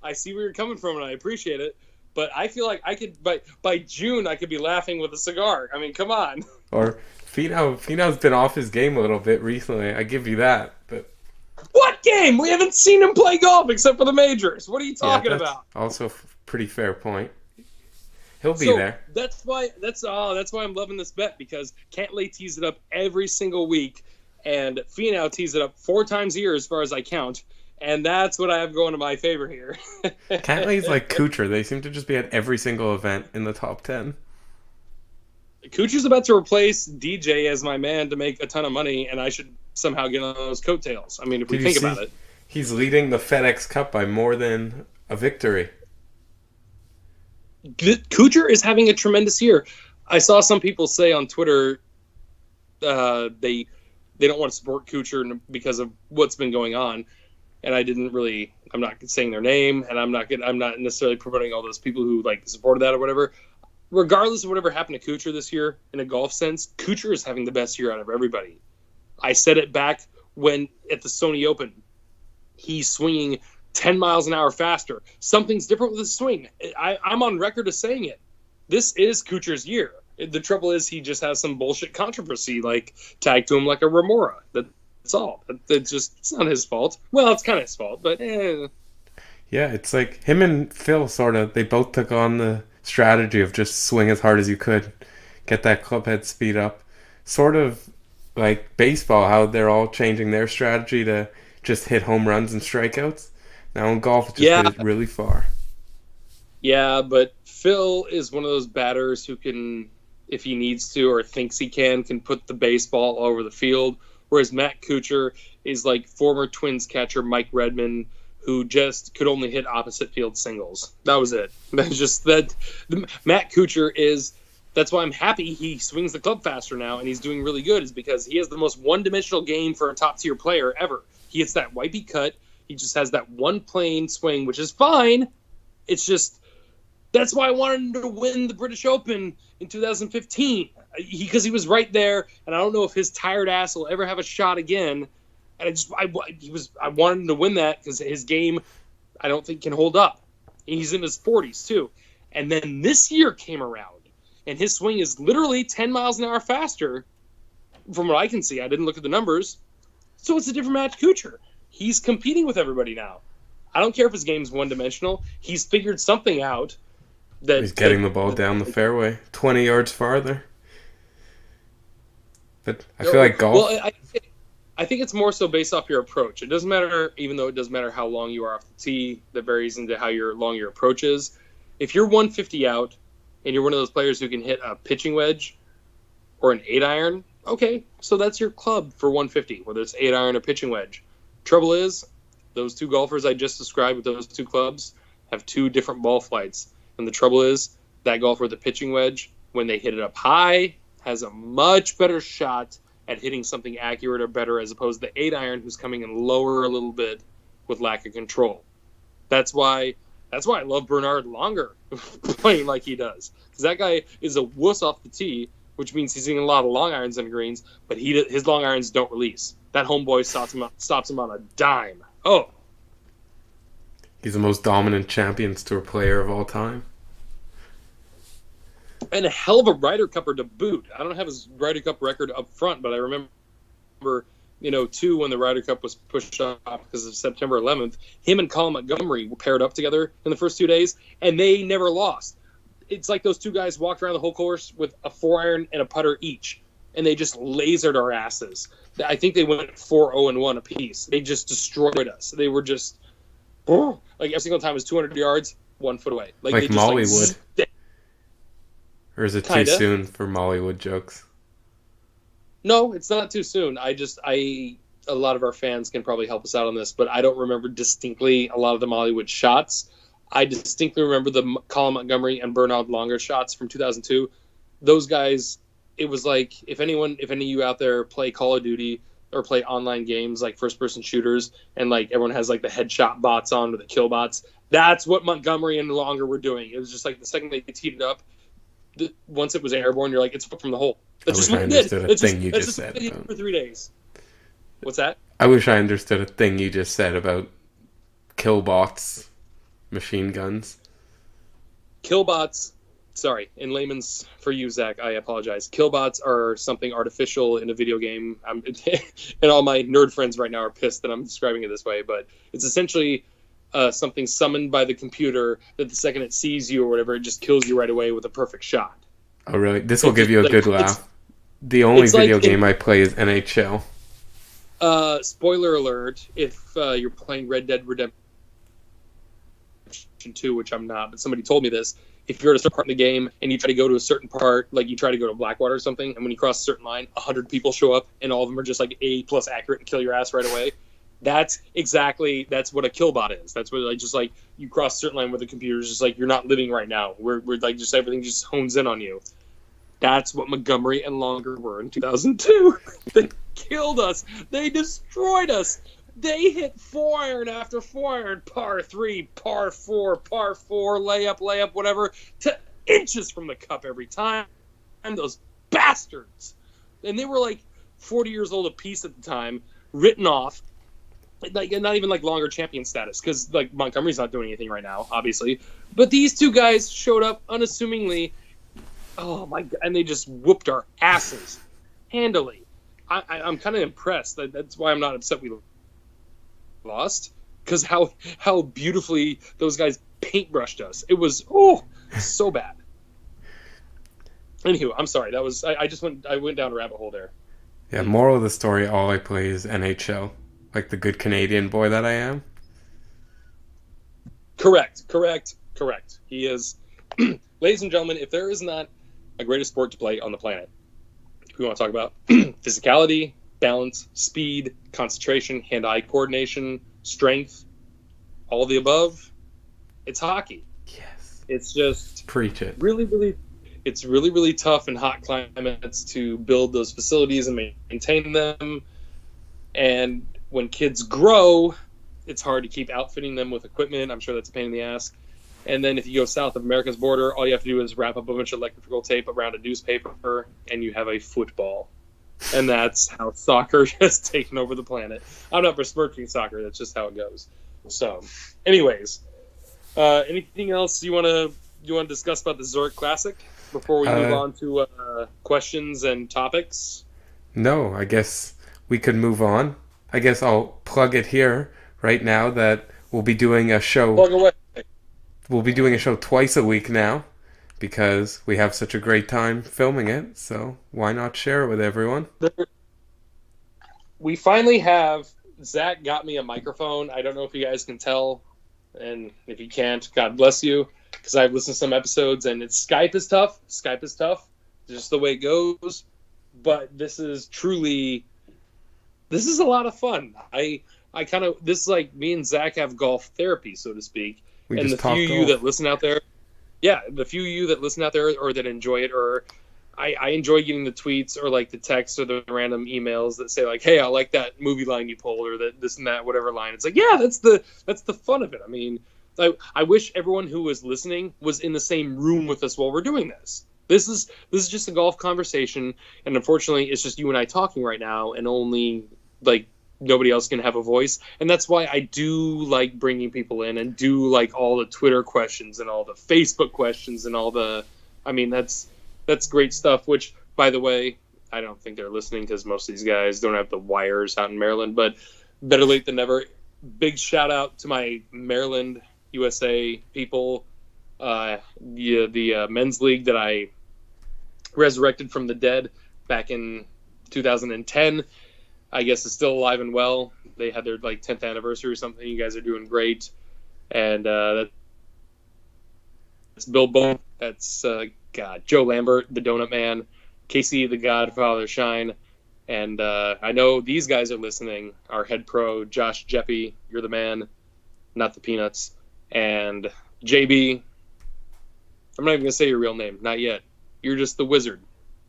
I see where you're coming from, and I appreciate it. But I feel like I could by June I could be laughing with a cigar. I mean, come on. Or Finau's been off his game a little bit recently. I give you that. But what game? We haven't seen him play golf except for the majors. What are you talking about? Also, a pretty fair point. He'll be there. That's why I'm loving this bet, because Cantlay tees it up every single week, and Finau tees it up 4 times a year as far as I count. And that's what I have going to my favor here. Cantlay's like Kuchar. They seem to just be at every single event in the top 10. Kuchar's about to replace DJ as my man to make a ton of money, and I should somehow get on those coattails. I mean, if we think about it. He's leading the FedEx Cup by more than a victory. Kuchar is having a tremendous year. I saw some people say on Twitter they don't want to support Kuchar because of what's been going on. And I'm not saying their name, and I'm not necessarily promoting all those people who like supported that or whatever. Regardless of whatever happened to Kuchar this year, in a golf sense, Kuchar is having the best year out of everybody. I said it back when at the Sony Open, he's swinging 10 miles an hour faster. Something's different with his swing. I'm on record as saying it. This is Kuchar's year. The trouble is he just has some bullshit controversy like tagged to him like a remora. That's all. It's not his fault. Well, it's kind of his fault, but Yeah, it's like him and Phil they both took on the strategy of just swing as hard as you could, get that club head speed up. Sort of like baseball, how they're all changing their strategy to just hit home runs and strikeouts. Now in golf, it just hit it really far. Yeah, but Phil is one of those batters who can, if he needs to or thinks he can put the baseball all over the field. Whereas Matt Kuchar is like former Twins catcher Mike Redmond, who just could only hit opposite field singles. That was it. That's just that. Matt Kuchar is. That's why I'm happy he swings the club faster now, and he's doing really good. Is because he has the most one-dimensional game for a top-tier player ever. He hits that wipey cut. He just has that one plane swing, which is fine. It's just that's why I wanted him to win the British Open in 2015. Because he was right there, and I don't know if his tired ass will ever have a shot again. And I wanted him to win that because his game, I don't think can hold up. He's in his 40s too. And then this year came around, and his swing is literally 10 miles an hour faster, from what I can see. I didn't look at the numbers, so it's a different Matt Kuchar. He's competing with everybody now. I don't care if his game's one-dimensional. He's figured something out. He's getting the ball down the fairway 20 yards farther. But I feel like golf... Well, I think it's more so based off your approach. It doesn't matter, even though it doesn't matter how long you are off the tee, that varies into how long your approach is. If you're 150 out, and you're one of those players who can hit a pitching wedge or an 8-iron, okay, so that's your club for 150, whether it's 8-iron or pitching wedge. Trouble is, those two golfers I just described with those two clubs have 2 different ball flights. And the trouble is, that golfer with the pitching wedge, when they hit it up high, has a much better shot at hitting something accurate or better as opposed to the 8-iron who's coming in lower a little bit with lack of control. That's why I love Bernard Longer playing like he does. Because that guy is a wuss off the tee, which means he's hitting a lot of long irons on greens, but his long irons don't release. That homeboy stops him on a dime. Oh. He's the most dominant Champions Tour player of all time. And a hell of a Ryder Cupper to boot. I don't have his Ryder Cup record up front, but I remember, too, when the Ryder Cup was pushed off because of September 11th, him and Colin Montgomery were paired up together in the first 2 days, and they never lost. It's like those two guys walked around the whole course with a 4-iron and a putter each, and they just lasered our asses. I think they went 4-0-1 apiece. They just destroyed us. They were just, like every single time it was 200 yards, 1 foot away. Like Molly would. Or is it too soon for Mollywood jokes? No, it's not too soon. A lot of our fans can probably help us out on this, but I don't remember distinctly a lot of the Mollywood shots. I distinctly remember the Colin Montgomery and Bernard Longer shots from 2002. Those guys, it was like, if any of you out there play Call of Duty or play online games like first-person shooters, and like everyone has like the headshot bots on or the kill bots, that's what Montgomery and Longer were doing. It was just like the second they teed it up, once it was airborne, you're like, it's from the hole. That's just what it did. That's just said for 3 days. What's that? I wish I understood a thing you just said about killbots, machine guns. Killbots, sorry, in layman's for you, Zach, I apologize. Killbots are something artificial in a video game. And all my nerd friends right now are pissed that I'm describing it this way, but it's essentially something summoned by the computer that the second it sees you or whatever, it just kills you right away with a perfect shot. Oh, really? This will give you a good laugh. The only video game I play is NHL. Spoiler alert, if you're playing Red Dead Redemption 2, which I'm not, but somebody told me this, if you're at a certain part in the game and you try to go to a certain part, like you try to go to Blackwater or something, and when you cross a certain line, 100 people show up and all of them are just like A+ accurate and kill your ass right away. That's what a killbot is. That's what, like, just like you cross a certain line where the computer's just like, you're not living right now. We're like, just everything just hones in on you. That's what Montgomery and Longer were in 2002. They killed us. They destroyed us. They hit 4-iron after 4-iron, par 3, par 4, layup, whatever, to inches from the cup every time. And those bastards. And they were like 40 years old apiece at the time, written off. Like, not even like Longer champion status, because like Montgomery's not doing anything right now, obviously. But these two guys showed up unassumingly. Oh my god! And they just whooped our asses handily. I'm kind of impressed. That's why I'm not upset we lost, because how beautifully those guys paintbrushed us. It was so bad. Anywho, I'm sorry. That was I went down a rabbit hole there. Yeah. Moral of the story: all I play is NHL. Like the good Canadian boy that I am. Correct. He is. Ladies and gentlemen, if there is not a greatest sport to play on the planet, we want to talk about physicality, balance, speed, concentration, hand-eye coordination, strength, all of the above, it's hockey. Yes. It's just... Preach it. It's really tough in hot climates to build those facilities and maintain them. And when kids grow, it's hard to keep outfitting them with equipment. I'm sure that's a pain in the ass. And then if you go south of America's border, all you have to do is wrap up a bunch of electrical tape around a newspaper, and you have a football. And that's how soccer has taken over the planet. I'm not besmirching soccer. That's just how it goes. So, anyways, anything else you want to discuss about the Zurich Classic before we move on to questions and topics? No, I guess we could move on. I guess I'll plug it here right now that we'll be doing a show. Plug away. We'll be doing a show twice a week now because we have such a great time filming it. So why not share it with everyone? We finally have... Zach got me a microphone. I don't know if you guys can tell. And if you can't, God bless you. Because I've listened to some episodes and Skype is tough. Just the way it goes. But this is a lot of fun. I kind of... This is like me and Zach have golf therapy, so to speak. And the few of you that listen out there, or that enjoy it, or I enjoy getting the tweets or like the texts or the random emails that say like, hey, I like that movie line you pulled, or that this and that, whatever line. It's like, yeah, that's the fun of it. I mean, I wish everyone who was listening was in the same room with us while we're doing this. This is just a golf conversation, and unfortunately, it's just you and I talking right now, and only like nobody else can have a voice. And that's why I do like bringing people in and do like all the Twitter questions and all the Facebook questions and all the, I mean, that's great stuff, which, by the way, I don't think they're listening because most of these guys don't have the wires out in Maryland, but better late than never. Big shout out to my Maryland, USA people. The men's league that I resurrected from the dead back in 2010, I guess is still alive and well. They had their like 10th anniversary or something. You guys are doing great. And that's Bill Bone. That's Joe Lambert, the Donut Man, Casey, the Godfather Shine. And I know these guys are listening. Our head pro, Josh Jeppy, you're the man, not the peanuts. And JB, I'm not even gonna say your real name, not yet. You're just the wizard,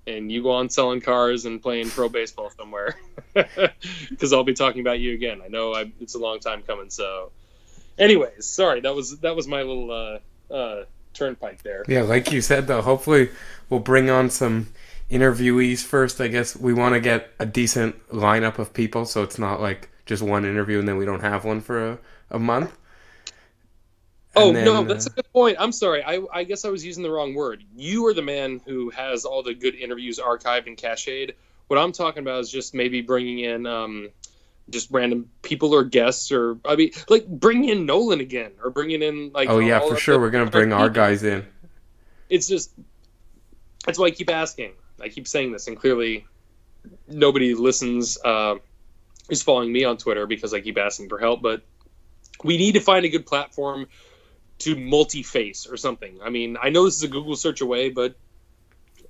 and you go on selling cars and playing pro baseball somewhere. Because I'll be talking about you again. I know it's a long time coming. So, anyways, sorry, that was my little turnpike there. Yeah, like you said though, hopefully we'll bring on some interviewees first. I guess we want to get a decent lineup of people, so it's not like just one interview and then we don't have one for a month. And no, that's a good point. I'm sorry. I guess I was using the wrong word. You are the man who has all the good interviews archived and cached. What I'm talking about is just maybe bringing in just random people or guests, or I mean, like bring in Nolan again, or bringing in like. Oh yeah, for sure. We're gonna bring our guys in. It's just that's why I keep asking. I keep saying this, and clearly nobody listens. Who's following me on Twitter because I keep asking for help, but we need to find a good platform to multi-face or something. I mean, I know this is a Google search away, but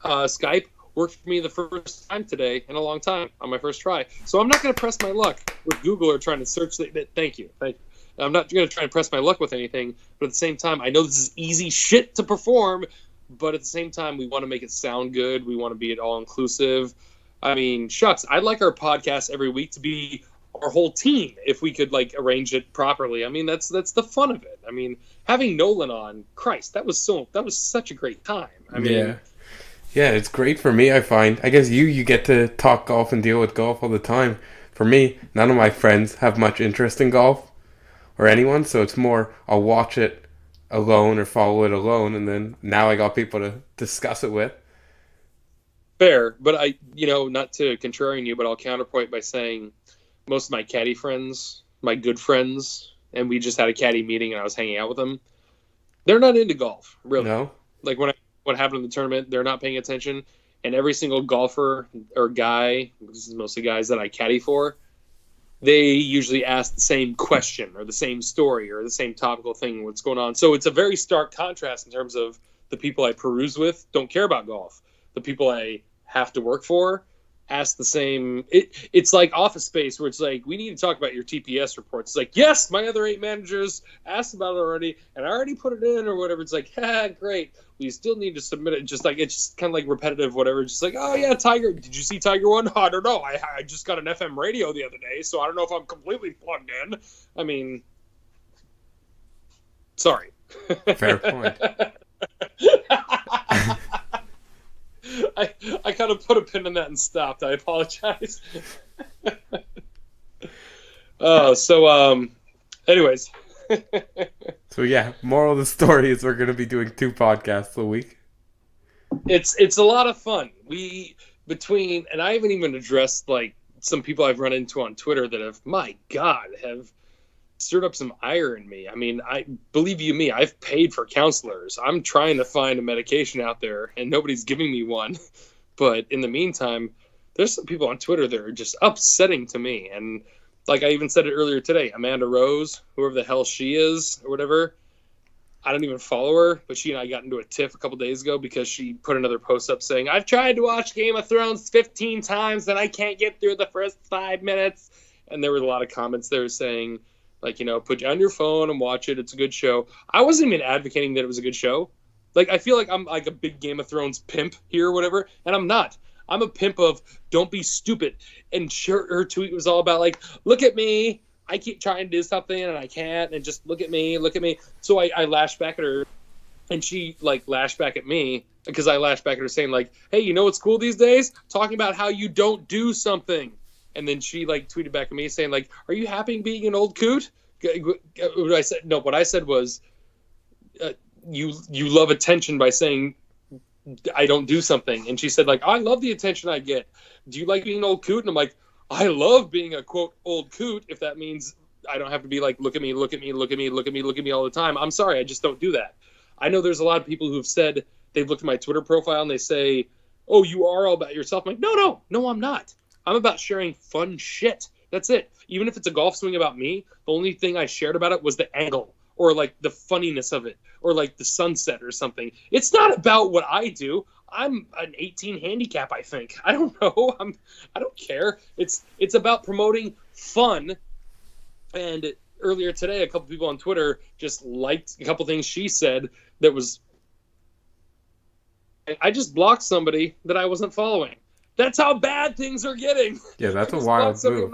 Skype worked for me the first time today in a long time on my first try. So I'm not going to press my luck with Google or trying to search. Thank you. I'm not going to try and press my luck with anything, but at the same time, I know this is easy shit to perform, but at the same time, we want to make it sound good. We want to be it all-inclusive. I mean, shucks, I'd like our podcast every week to be our whole team if we could like arrange it properly. I mean, that's the fun of it. I mean, having Nolan on, Christ, that was such a great time. I mean, yeah, it's great for me. I find. I guess you get to talk golf and deal with golf all the time. For me, none of my friends have much interest in golf or anyone, so it's more I'll watch it alone or follow it alone, and then now I got people to discuss it with. Fair, but I, not to contrarian you, but I'll counterpoint by saying most of my caddy friends, my good friends, and we just had a caddy meeting and I was hanging out with them, they're not into golf, really. No? Like what happened in the tournament, they're not paying attention. And every single golfer or guy, this is mostly guys that I caddy for, they usually ask the same question or the same story or the same topical thing, what's going on. So it's a very stark contrast in terms of the people I peruse with don't care about golf. The people I have to work for ask the same. It's like Office Space, where it's like, we need to talk about your TPS reports. It's like, yes, my other 8 managers asked about it already, and I already put it in or whatever. It's like, great. We still need to submit it. Just like, it's just kind of like repetitive, whatever. Just like, oh yeah, Tiger. Did you see Tiger 1? I don't know. I just got an FM radio the other day, so I don't know if I'm completely plugged in. I mean, sorry. Fair point. I kind of put a pin in that and stopped. I apologize. Anyways. So yeah, moral of the story is we're going to be doing 2 podcasts a week. It's a lot of fun. And I haven't even addressed like some people I've run into on Twitter that have stirred up some ire in me. I mean, believe you me, I've paid for counselors. I'm trying to find a medication out there and nobody's giving me one. But in the meantime, there's some people on Twitter that are just upsetting to me. And like I even said it earlier today, Amanda Rose, whoever the hell she is or whatever, I don't even follow her, but she and I got into a tiff a couple days ago because she put another post up saying, I've tried to watch Game of Thrones 15 times and I can't get through the first 5 minutes. And there were a lot of comments there saying, like, put down your phone and watch it. It's a good show. I wasn't even advocating that it was a good show. Like, I feel like I'm like a big Game of Thrones pimp here or whatever, and I'm not. I'm a pimp of don't be stupid. And her tweet was all about, like, look at me. I keep trying to do something and I can't, and just look at me. So I lashed back at her, and she, like, lashed back at me because I lashed back at her saying, like, hey, you know what's cool these days? Talking about how you don't do something. And then she, like, tweeted back at me saying, like, are you happy being an old coot? What I said was, you love attention by saying I don't do something. And she said, like, I love the attention I get. Do you like being an old coot? And I'm like, I love being a, quote, old coot, if that means I don't have to be like, look at me all the time. I'm sorry, I just don't do that. I know there's a lot of people who have said they've looked at my Twitter profile and they say, oh, you are all about yourself. I'm like, no, I'm not. I'm about sharing fun shit. That's it. Even if it's a golf swing about me, the only thing I shared about it was the angle or like the funniness of it or like the sunset or something. It's not about what I do. I'm an 18 handicap, I think. I don't know. I don't care. It's about promoting fun and earlier today, a couple people on Twitter just liked a couple things she said that was. I just blocked somebody that I wasn't following. That's how bad things are getting. Yeah, that's a wild move.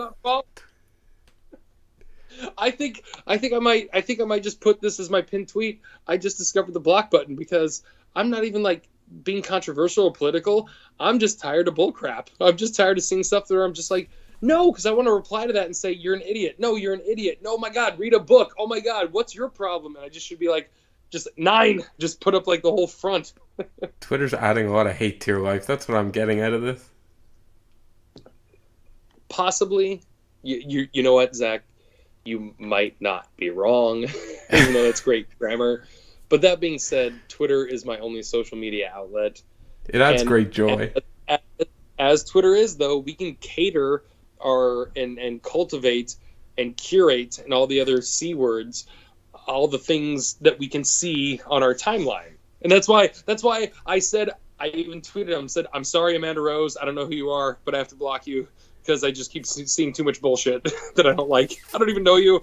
I think I might just put this as my pinned tweet. I just discovered the block button because I'm not even like being controversial or political. I'm just tired of bullcrap. I'm just tired of seeing stuff where I'm just like, no, because I want to reply to that and say, you're an idiot. No, you're an idiot. No, my God, read a book. Oh my God, what's your problem? And I just should be like, just 9. Just put up like the whole front. Twitter's adding a lot of hate to your life. That's what I'm getting out of this. Possibly. You know what, Zach? You might not be wrong, even though that's great grammar. But that being said, Twitter is my only social media outlet. It adds great joy. As Twitter is, though, we can cater and cultivate and curate and all the other C words, all the things that we can see on our timeline. And that's why I even tweeted him, said, I'm sorry, Amanda Rose, I don't know who you are, but I have to block you because I just keep seeing too much bullshit that I don't like. I don't even know you.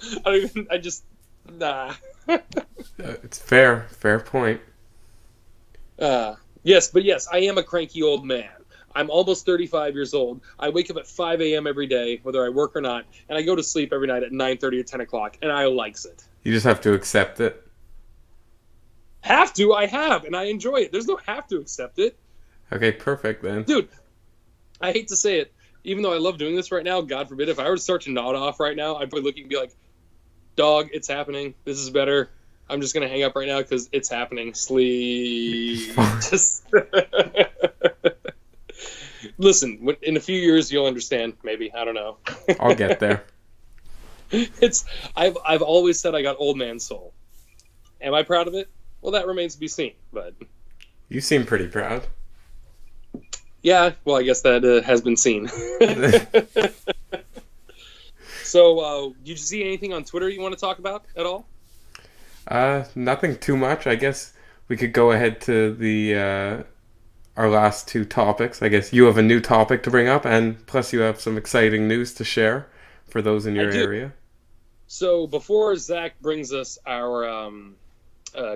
Nah. It's fair point. Yes, I am a cranky old man. I'm almost 35 years old. I wake up at 5 a.m. every day, whether I work or not, and I go to sleep every night at 9:30 or 10 o'clock, and I likes it. You just have to accept it. Have to? I have, and I enjoy it. There's no have to accept it. Okay, perfect then. Dude, I hate to say it, even though I love doing this right now, God forbid, if I were to start to nod off right now, I'd probably look and be like, dog, it's happening. This is better. I'm just going to hang up right now because it's happening. Sleep. Listen, in a few years you'll understand. Maybe, I don't know. I'll get there. I've always said I got old man soul. Am I proud of it? Well, that remains to be seen. But you seem pretty proud. Yeah, well, I guess that has been seen. So, did you see anything on Twitter you want to talk about at all? Nothing too much. I guess we could go ahead to the our last 2 topics. I guess you have a new topic to bring up, and plus you have some exciting news to share for those in your area. So before Zach brings us our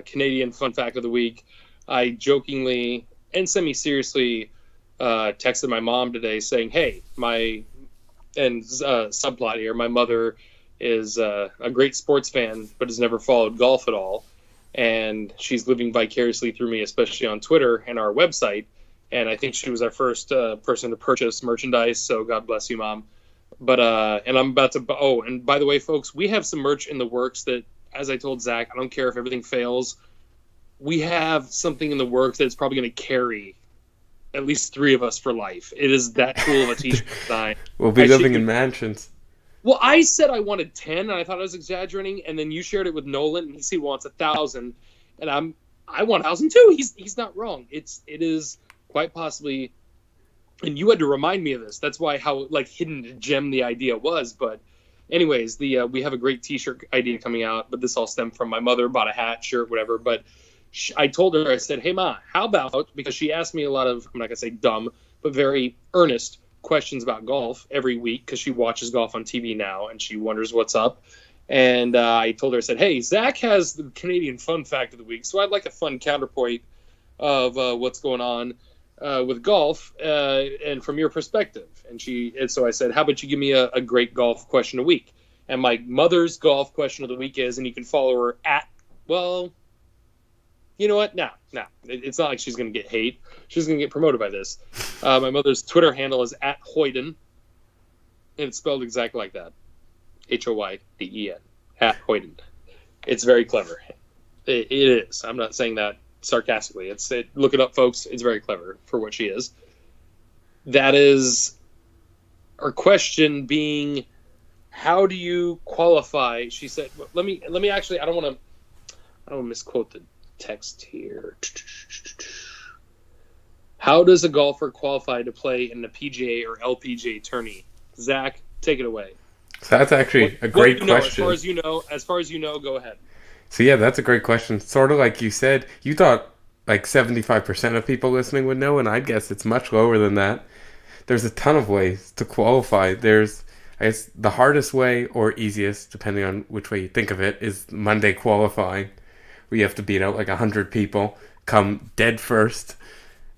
Canadian fun fact of the week, I jokingly and semi-seriously texted my mom today saying, hey, subplot here, my mother is a great sports fan but has never followed golf at all. And she's living vicariously through me, especially on Twitter and our website. And I think she was our first person to purchase merchandise. So God bless you, Mom. But and I'm about to. Oh, and by the way, folks, we have some merch in the works that, as I told Zach, I don't care if everything fails. We have something in the works that's probably going to carry at least 3 of us for life. It is that cool of a t-shirt design. We'll be living in mansions. Well, I said I wanted 10, and I thought I was exaggerating, and then you shared it with Nolan, and he wants 1,000, and I want 1,000 too. He's not wrong. It is quite possibly, and you had to remind me of this. That's why how hidden gem the idea was. But anyways, we have a great T-shirt idea coming out, but this all stemmed from my mother bought a hat, shirt, whatever. But I told her, I said, hey Ma, how about, because she asked me a lot of, I'm not gonna say dumb, but very earnest questions about golf every week because she watches golf on TV now and she wonders what's up. And I told her, I said, hey, Zach has the Canadian fun fact of the week, so I'd like a fun counterpoint of what's going on with golf and from your perspective. And so I said, how about you give me a great golf question a week? And my mother's golf question of the week is, and you can follow her at, well, you know what? No. It's not like she's going to get hate. She's going to get promoted by this. My mother's Twitter handle is @Hoyden, and it's spelled exactly like that. Hoyden. @Hoyden. It's very clever. It is. I'm not saying that sarcastically. Look it up, folks. It's very clever for what she is. That is her question being, how do you qualify? She said, let me actually, I don't want to misquote the text here. How does a golfer qualify to play in the PGA or LPGA tourney? Zach, take it away. So that's actually a great question. As far as you know, go ahead. So yeah, that's a great question. Sort of like you said, you thought like 75% of people listening would know, and I guess it's much lower than that. There's a ton of ways to qualify. I guess the hardest way or easiest, depending on which way you think of it, is Monday qualifying, where you have to beat out like 100 people, come dead first,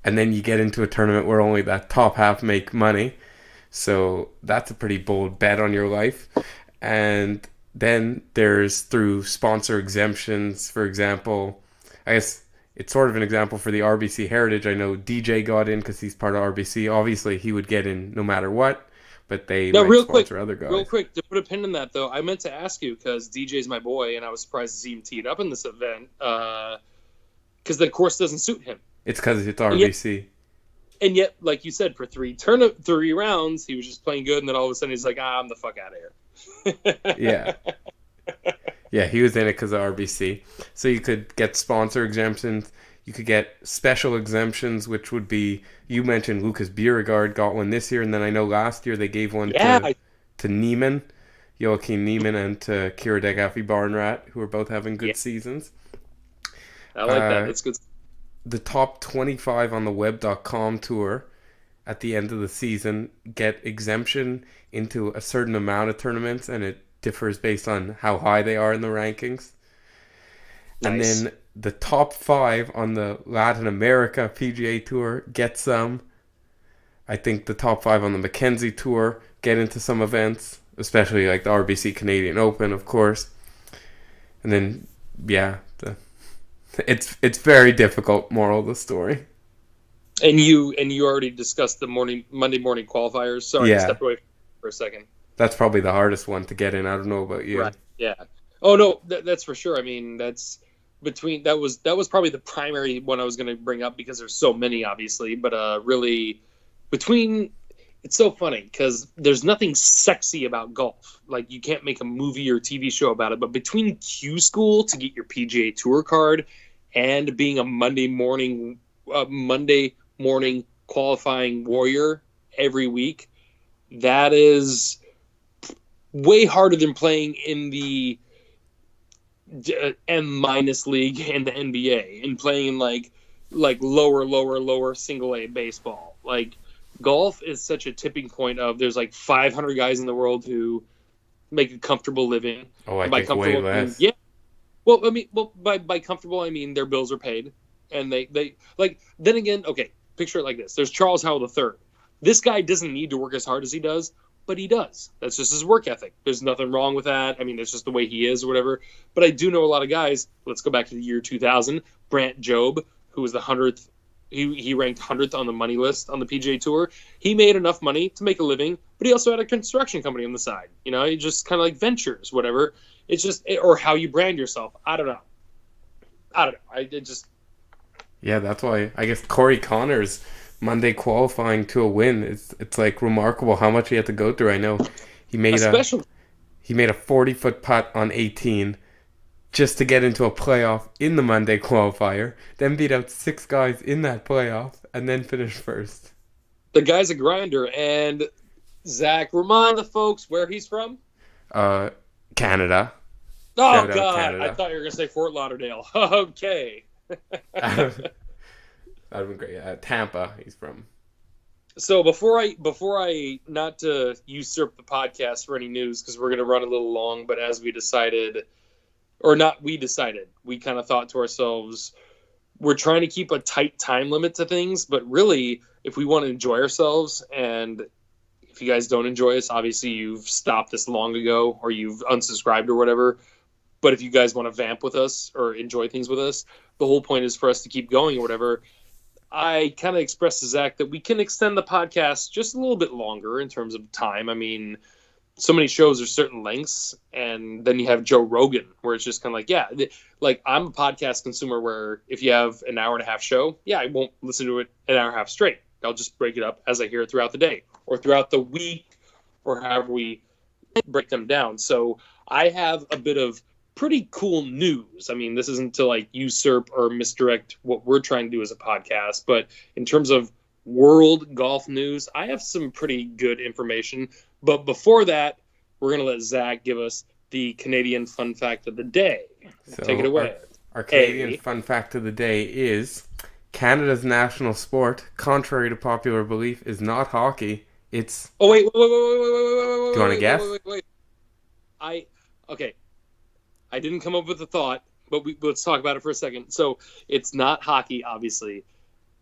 and then you get into a tournament where only that top half make money. So that's a pretty bold bet on your life. And then there's through sponsor exemptions, for example. I guess it's sort of an example for the RBC Heritage. I know DJ got in because he's part of RBC. Obviously, he would get in no matter what, but they Now, might sponsor other guys. Real quick, to put a pin in that, though, I meant to ask you, because DJ's my boy, and I was surprised to see him teed up in this event, because the course doesn't suit him. It's because it's RBC. And yet, like you said, for three rounds, he was just playing good, and then all of a sudden he's like, I'm the fuck out of here. Yeah. Yeah, he was in it because of RBC. So you could get sponsor exemptions. You could get special exemptions, which would be, you mentioned Lucas Beauregard got one this year, and then I know last year they gave one to Neiman, Joachim Neiman, and to Kira Degafi Barnrat, who are both having good seasons. I like that. That's good. The top 25 on the web.com tour at the end of the season get exemption into a certain amount of tournaments, and it differs based on how high they are in the rankings. Nice. And then the top 5 on the Latin America PGA Tour get some. I think the top 5 on the Mackenzie Tour get into some events, especially like the RBC Canadian Open, of course. And then, yeah, it's very difficult, moral of the story. And you already discussed the Monday morning qualifiers. Sorry, I stepped away for a second. That's probably the hardest one to get in. I don't know about you. Right. Yeah. Oh no, that's for sure. I mean, that was probably the primary one I was going to bring up, because there's so many, obviously. But really, it's so funny because there's nothing sexy about golf. Like, you can't make a movie or TV show about it. But between Q School to get your PGA Tour card and being a Monday morning qualifying warrior every week, that is way harder than playing in the M- league in the NBA and playing like lower single A baseball. Like, golf is such a tipping point of, there's like 500 guys in the world who make a comfortable living. Oh, I think way less. Yeah. Well, I mean, by comfortable, I mean their bills are paid, and they like. Then again, okay, picture it like this: there's Charles Howell III. This guy doesn't need to work as hard as he does, but he does. That's just his work ethic. There's nothing wrong with that. I mean, it's just the way he is or whatever. But I do know a lot of guys. Let's go back to the year 2000. Brant Jobe, who was the 100th. He ranked 100th on the money list on the PGA Tour. He made enough money to make a living, but he also had a construction company on the side. You know, he just kind of like ventures, whatever. It's just, or how you brand yourself. I don't know. Yeah, that's why I guess Corey Connors Monday qualifying to a win. It's like remarkable how much he had to go through. I know he made a 40-foot putt on 18 just to get into a playoff in the Monday qualifier, then beat out 6 guys in that playoff, and then finish first. The guy's a grinder. And Zach, remind the folks where he's from. Canada. Oh, shout God. Canada. I thought you were going to say Fort Lauderdale. Okay. That would have been great. Tampa, he's from. So before I not to usurp the podcast for any news, because we're going to run a little long, but as we decided, we kind of thought to ourselves, we're trying to keep a tight time limit to things, but really, if we want to enjoy ourselves, and if you guys don't enjoy us, obviously you've stopped this long ago, or you've unsubscribed or whatever. But if you guys want to vamp with us or enjoy things with us, the whole point is for us to keep going or whatever. I kind of expressed to Zach that we can extend the podcast just a little bit longer in terms of time. I mean, so many shows are certain lengths, and then you have Joe Rogan, where it's just kind of like, yeah, like I'm a podcast consumer where if you have an hour and a half show, yeah, I won't listen to it an hour and a half straight. I'll just break it up as I hear it throughout the day or throughout the week or however we break them down. So I have a bit of pretty cool news. I mean, this isn't to like usurp or misdirect what we're trying to do as a podcast, but in terms of world golf news, I have some pretty good information. But before that, we're going to let Zach give us the Canadian fun fact of the day. So take it away. Our Canadian fun fact of the day is Canada's national sport, contrary to popular belief, is not hockey. It's. Oh wait, wait, wait, Do you want to wait, wait, wait, wait, guess? wait, wait, wait, wait. Okay. I didn't come up with a thought, but let's talk about it for a second. So it's not hockey, obviously.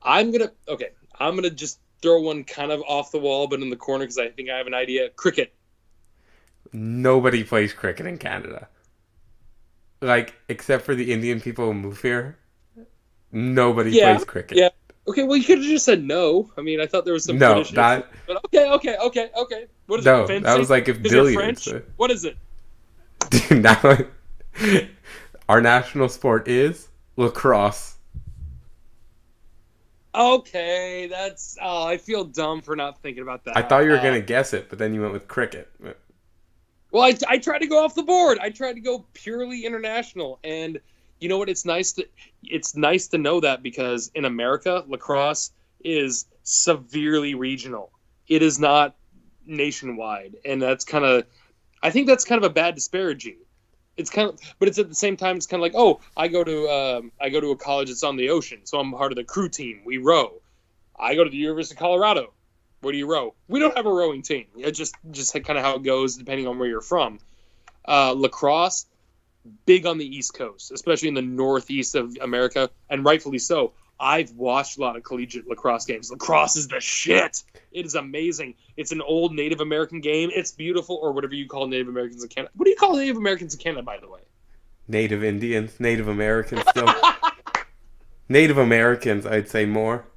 I'm gonna just throw one kind of off the wall, but in the corner because I think I have an idea. Cricket. Nobody plays cricket in Canada. Like, except for the Indian people who move here, nobody Yeah, plays cricket. yeah. Okay, well you could have just said no. I mean, I thought there was some No, British influence, that but okay. What is it? no, that Fencing? was like if Is it billiards. French? What is it? Dude, now our national sport is lacrosse. Okay, that's. Oh, I feel dumb for not thinking about I that. thought you were gonna guess it, but then you went with cricket. Well, I tried to go off the board. I tried to go purely international, and you know what? It's nice to know that because in America, lacrosse is severely regional. It is not nationwide, and I think that's kind of a bad disparaging. But it's at the same time, it's kind of like, oh, I go to a college that's on the ocean, so I'm part of the crew team. We row. I go to the University of Colorado. Where do you row? We don't have a rowing team. It's just kind of how it goes depending on where you're from. Lacrosse, big on the East Coast, especially in the Northeast of America, and rightfully so. I've watched a lot of collegiate lacrosse games. Lacrosse is the shit. It is amazing. It's an old Native American game. It's beautiful, or whatever you call Native Americans in Canada. What do you call Native Americans in Canada, by the way? Native Indians, Native Americans still. Native Americans, I'd say more.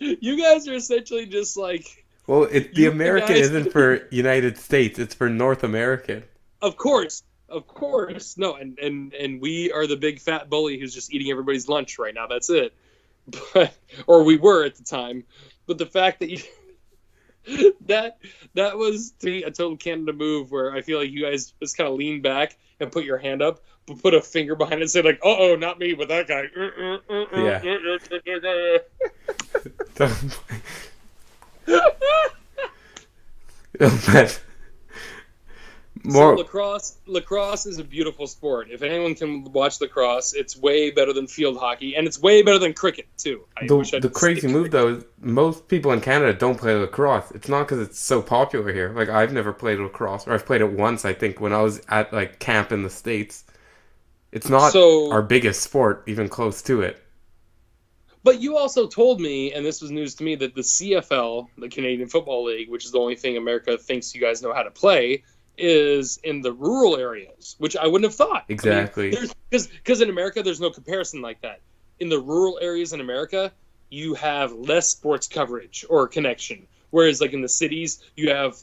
You guys are essentially just like. Well, the American guys, isn't for United States; it's for North American. Of course, no, and we are the big fat bully who's just eating everybody's lunch right now. That's it, or we were at the time. But the fact that that was to me a total Canada move, where I feel like you guys just kind of lean back and put your hand up, but put a finger behind it and say like, "Oh, not me, but that guy." Yeah. More. So lacrosse is a beautiful sport. If anyone can watch lacrosse, it's way better than field hockey, and it's way better than cricket too. The crazy move though is most people in Canada don't play lacrosse. It's not because it's so popular here. Like I've never played lacrosse, or I've played it once. I think when I was at like camp in the States. It's not our biggest sport, even close to it. But you also told me, and this was news to me, that the CFL, the Canadian Football League, which is the only thing America thinks you guys know how to play, is in the rural areas, which I wouldn't have thought. Exactly. Because in America, there's no comparison like that. In the rural areas in America, you have less sports coverage or connection. Whereas like in the cities, you have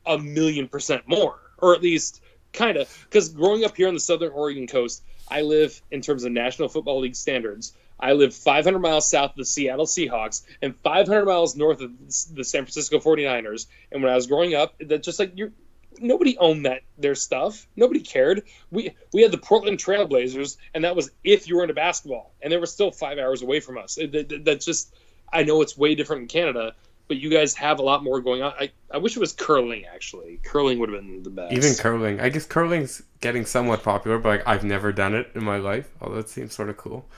1,000,000% more, or at least kind of. Because growing up here on the southern Oregon coast, I live, in terms of National Football League standards, I live 500 miles south of the Seattle Seahawks and 500 miles north of the San Francisco 49ers. And when I was growing up, that's just like nobody owned their stuff. Nobody cared. We had the Portland Trailblazers, and that was if you were into basketball, and they were still 5 hours away from us. That's just, I know it's way different in Canada, but you guys have a lot more going on. I wish it was curling, actually. Curling would have been the best. Even curling. I guess curling's getting somewhat popular, but like, I've never done it in my life, although it seems sort of cool.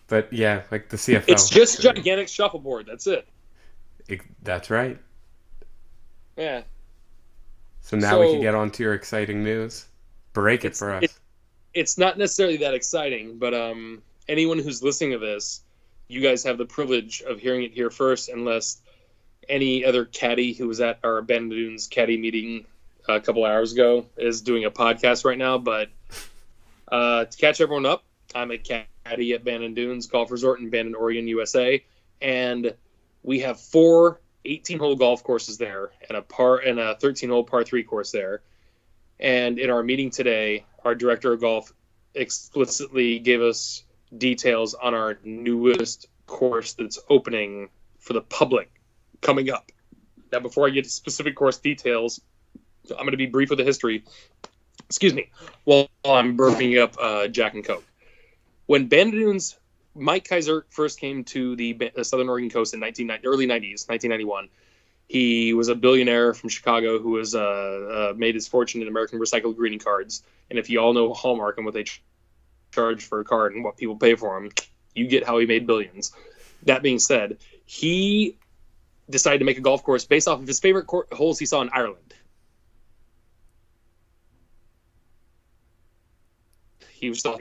But yeah, like the CFL. It's just gigantic shuffleboard. That's it. That's right. Yeah. So now we can get on to your exciting news. Break it for us. It's not necessarily that exciting, but anyone who's listening to this, you guys have the privilege of hearing it here first, unless any other caddy who was at our Bandon Dunes caddy meeting a couple hours ago is doing a podcast right now. But to catch everyone up, I'm a caddy at Bandon Dunes Golf Resort in Bandon, Oregon, USA, and we have 4 18-hole golf courses there and a 13-hole par 3 course there. And in our meeting today, our director of golf explicitly gave us details on our newest course that's opening for the public coming up. Now, before I get to specific course details, I'm going to be brief with the history. Excuse me, while I'm burping up Jack and Coke. When Bandon Dunes, Mike Kaiser first came to the Southern Oregon coast in early 90s, 1991. He was a billionaire from Chicago who was made his fortune in American recycled greeting cards. And if you all know Hallmark and what they charge for a card and what people pay for them, you get how he made billions. That being said, he decided to make a golf course based off of his favorite holes he saw in Ireland. He was still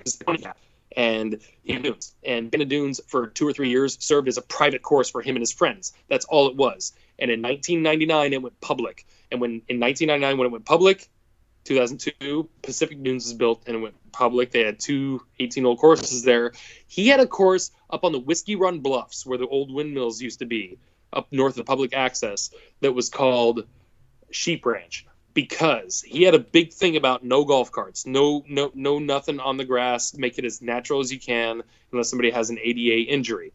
and Bandon Dunes for 2 or 3 years served as a private course for him and his friends. That's all it was. And in 1999, it went public. And in 1999, when it went public, 2002, Pacific Dunes was built and it went public. They had 2 18-hole courses there. He had a course up on the Whiskey Run Bluffs where the old windmills used to be, up north of public access, that was called Sheep Ranch, because he had a big thing about no golf carts, no nothing on the grass, make it as natural as you can unless somebody has an ADA injury.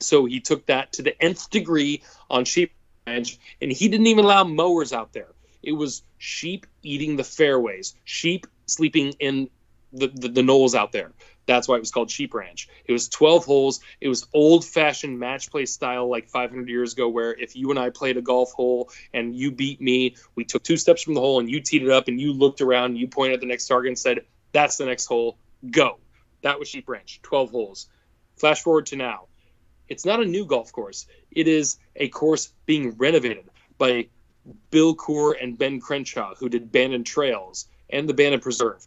So he took that to the nth degree on Sheep Ranch, and he didn't even allow mowers out there. It was sheep eating the fairways, sheep sleeping in the knolls out there. That's why it was called Sheep Ranch. It was 12 holes. It was old-fashioned match play style like 500 years ago, where if you and I played a golf hole and you beat me, we took 2 steps from the hole and you teed it up and you looked around and you pointed at the next target and said, that's the next hole, go. That was Sheep Ranch, 12 holes. Flash forward to now. It's not a new golf course. It is a course being renovated by Bill Coore and Ben Crenshaw, who did Bandon Trails and the Bandon Preserve.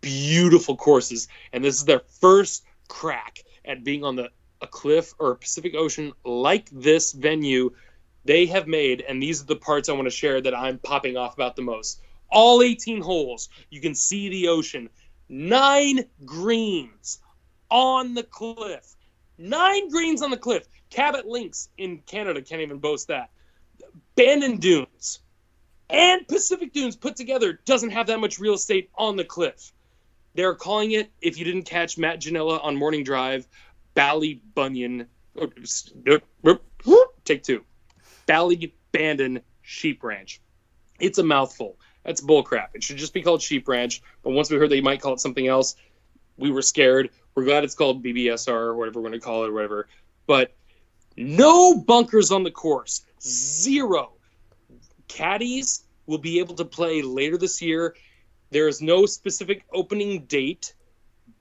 Beautiful courses, and this is their first crack at being on a cliff or a Pacific Ocean like this venue they have made. And these are the parts I want to share that I'm popping off about the most. All 18 holes, you can see the ocean. 9 greens on the cliff. 9 greens on the cliff. Cabot Links in Canada can't even boast that. Bandon Dunes and Pacific Dunes put together doesn't have that much real estate on the cliff. They're calling it, if you didn't catch Matt Janella on Morning Drive, Ballybunion. Take 2. Bandon Sheep Ranch. It's a mouthful. That's bullcrap. It should just be called Sheep Ranch. But once we heard that you might call it something else, we were scared. We're glad it's called BBSR or whatever we're going to call it or whatever. But no bunkers on the course. 0. Caddies will be able to play later this year. There is no specific opening date,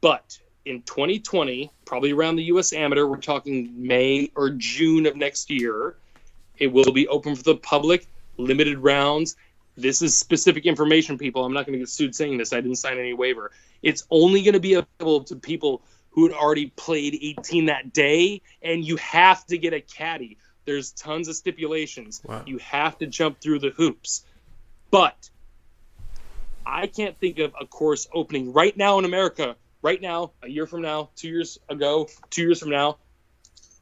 but in 2020, probably around the U.S. Amateur, we're talking May or June of next year, it will be open for the public, limited rounds. This is specific information, people. I'm not going to get sued saying this. I didn't sign any waiver. It's only going to be available to people who had already played 18 that day, and you have to get a caddy. There's tons of stipulations. Wow. You have to jump through the hoops. But I can't think of a course opening right now in America, right now, a year from now, 2 years ago, 2 years from now.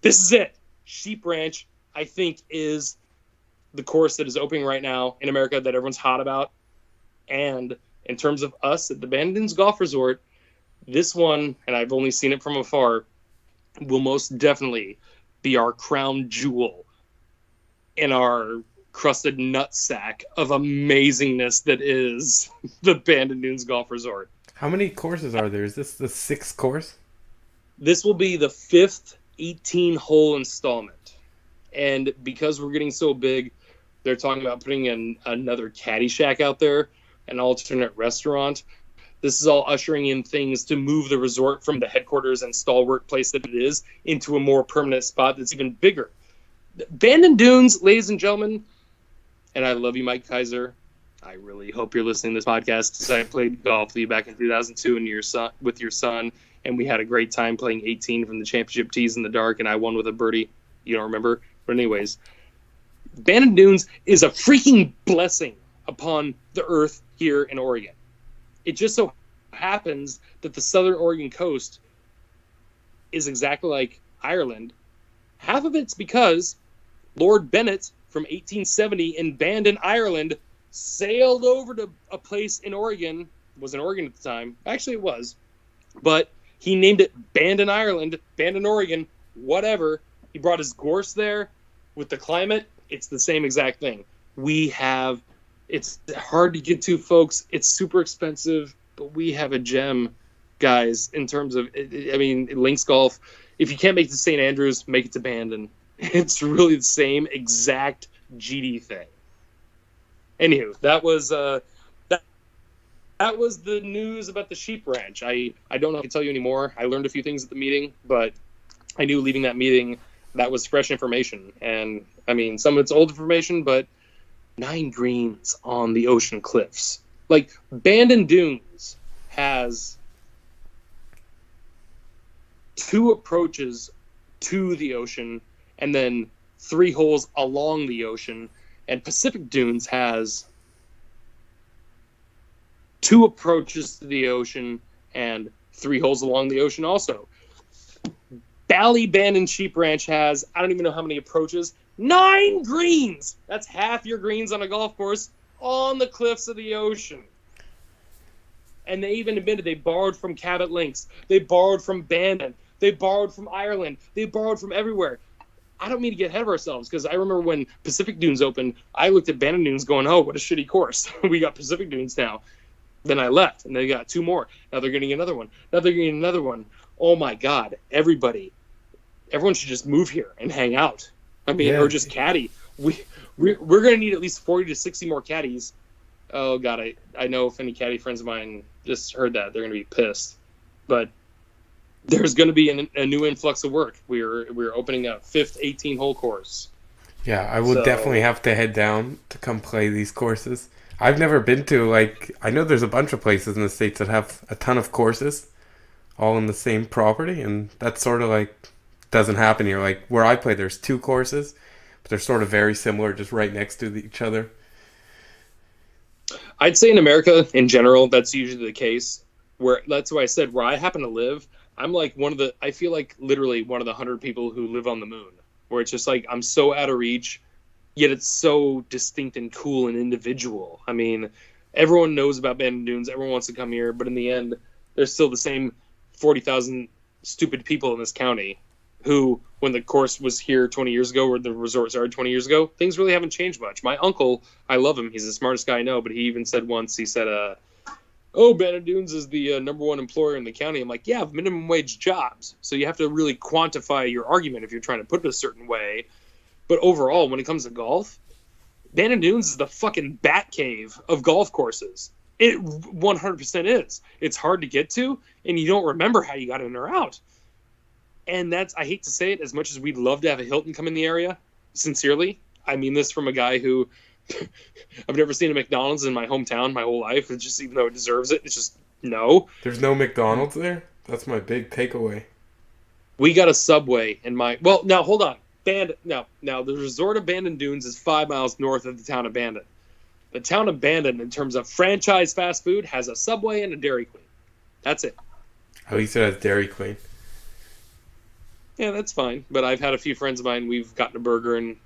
This is it. Sheep Ranch, I think, is the course that is opening right now in America that everyone's hot about. And in terms of us at the Bandon Dunes Golf Resort, this one, and I've only seen it from afar, will most definitely be our crown jewel in our crusted nutsack of amazingness that is the Bandon Dunes Golf Resort. How many courses are there? Is this the 6th course? This will be the 5th 18-hole installment. And because we're getting so big, they're talking about putting in another caddy shack out there, an alternate restaurant. This is all ushering in things to move the resort from the headquarters and stalwart place that it is into a more permanent spot that's even bigger. Bandon Dunes, ladies and gentlemen, and I love you, Mike Kaiser. I really hope you're listening to this podcast, because I played golf with you back in 2002 and with your son, and we had a great time playing 18 from the championship tees in the dark, and I won with a birdie. You don't remember? But anyways, Bandon Dunes is a freaking blessing upon the earth here in Oregon. It just so happens that the southern Oregon coast is exactly like Ireland. Half of it's because Lord Bennett from 1870 in Bandon, Ireland, sailed over to a place in Oregon. It was in Oregon at the time. Actually, it was. But he named it Bandon, Ireland, Bandon, Oregon, whatever. He brought his gorse there. With the climate, it's the same exact thing. It's hard to get to, folks. It's super expensive, but we have a gem, guys, in terms of, links golf. If you can't make it to St. Andrews, make it to Bandon. It's really the same exact GD thing. Anywho, that was the news about the Sheep Ranch. I don't know if I can tell you anymore. I learned a few things at the meeting, but I knew leaving that meeting that was fresh information. And I mean, some of it's old information, but 9 greens on the ocean cliffs. Like, Bandon Dunes has 2 approaches to the ocean and then 3 holes along the ocean. And Pacific Dunes has 2 approaches to the ocean and 3 holes along the ocean also. Bandon Sheep Ranch has, I don't even know how many approaches, 9 greens! That's half your greens on a golf course on the cliffs of the ocean. And they even admitted they borrowed from Cabot Links. They borrowed from Bandon. They borrowed from Ireland. They borrowed from everywhere. I don't mean to get ahead of ourselves, because I remember when Pacific Dunes opened, I looked at Bandon Dunes going, oh, what a shitty course. We got Pacific Dunes now. Then I left, and they got 2 more. Now they're getting another one. Now they're getting another one. Oh, my God. Everyone should just move here and hang out. I mean, or just caddy. We're going to need at least 40 to 60 more caddies. Oh, God, I know if any caddy friends of mine just heard that, they're going to be pissed. But there's going to be a new influx of work. We're opening a 5th 18-hole course. Yeah, I will definitely have to head down to come play these courses. I've never been to, I know there's a bunch of places in the States that have a ton of courses all in the same property, and that sort of, doesn't happen here. Like, where I play, there's 2 courses, but they're sort of very similar, just right next to each other. I'd say in America, in general, that's usually the case. That's why I said, where I happen to live, I'm I feel like literally one of the 100 people who live on the moon, where it's just I'm so out of reach, yet it's so distinct and cool and individual. I mean, everyone knows about Bandon Dunes, everyone wants to come here, but in the end, there's still the same 40,000 stupid people in this county who, when the course was here 20 years ago, or the resort started 20 years ago, things really haven't changed much. My uncle, I love him, he's the smartest guy I know, but he even said once, he said, Bandon Dunes is the #1 employer in the county. I'm like, yeah, minimum wage jobs. So you have to really quantify your argument if you're trying to put it a certain way. But overall, when it comes to golf, Bandon Dunes is the fucking bat cave of golf courses. It 100% is. It's hard to get to, and you don't remember how you got in or out. And I hate to say it, as much as we'd love to have a Hilton come in the area, sincerely, I mean this from a guy who I've never seen a McDonald's in my hometown my whole life. It's just, even though it deserves it, it's just no. There's no McDonald's there? That's my big takeaway. We got a Subway in my... Well, now, hold on. Now, the resort of Bandon Dunes is 5 miles north of the town of Bandon. The town of Bandon, in terms of franchise fast food, has a Subway and a Dairy Queen. That's it. At least it has Dairy Queen. Yeah, that's fine. But I've had a few friends of mine, we've gotten a burger and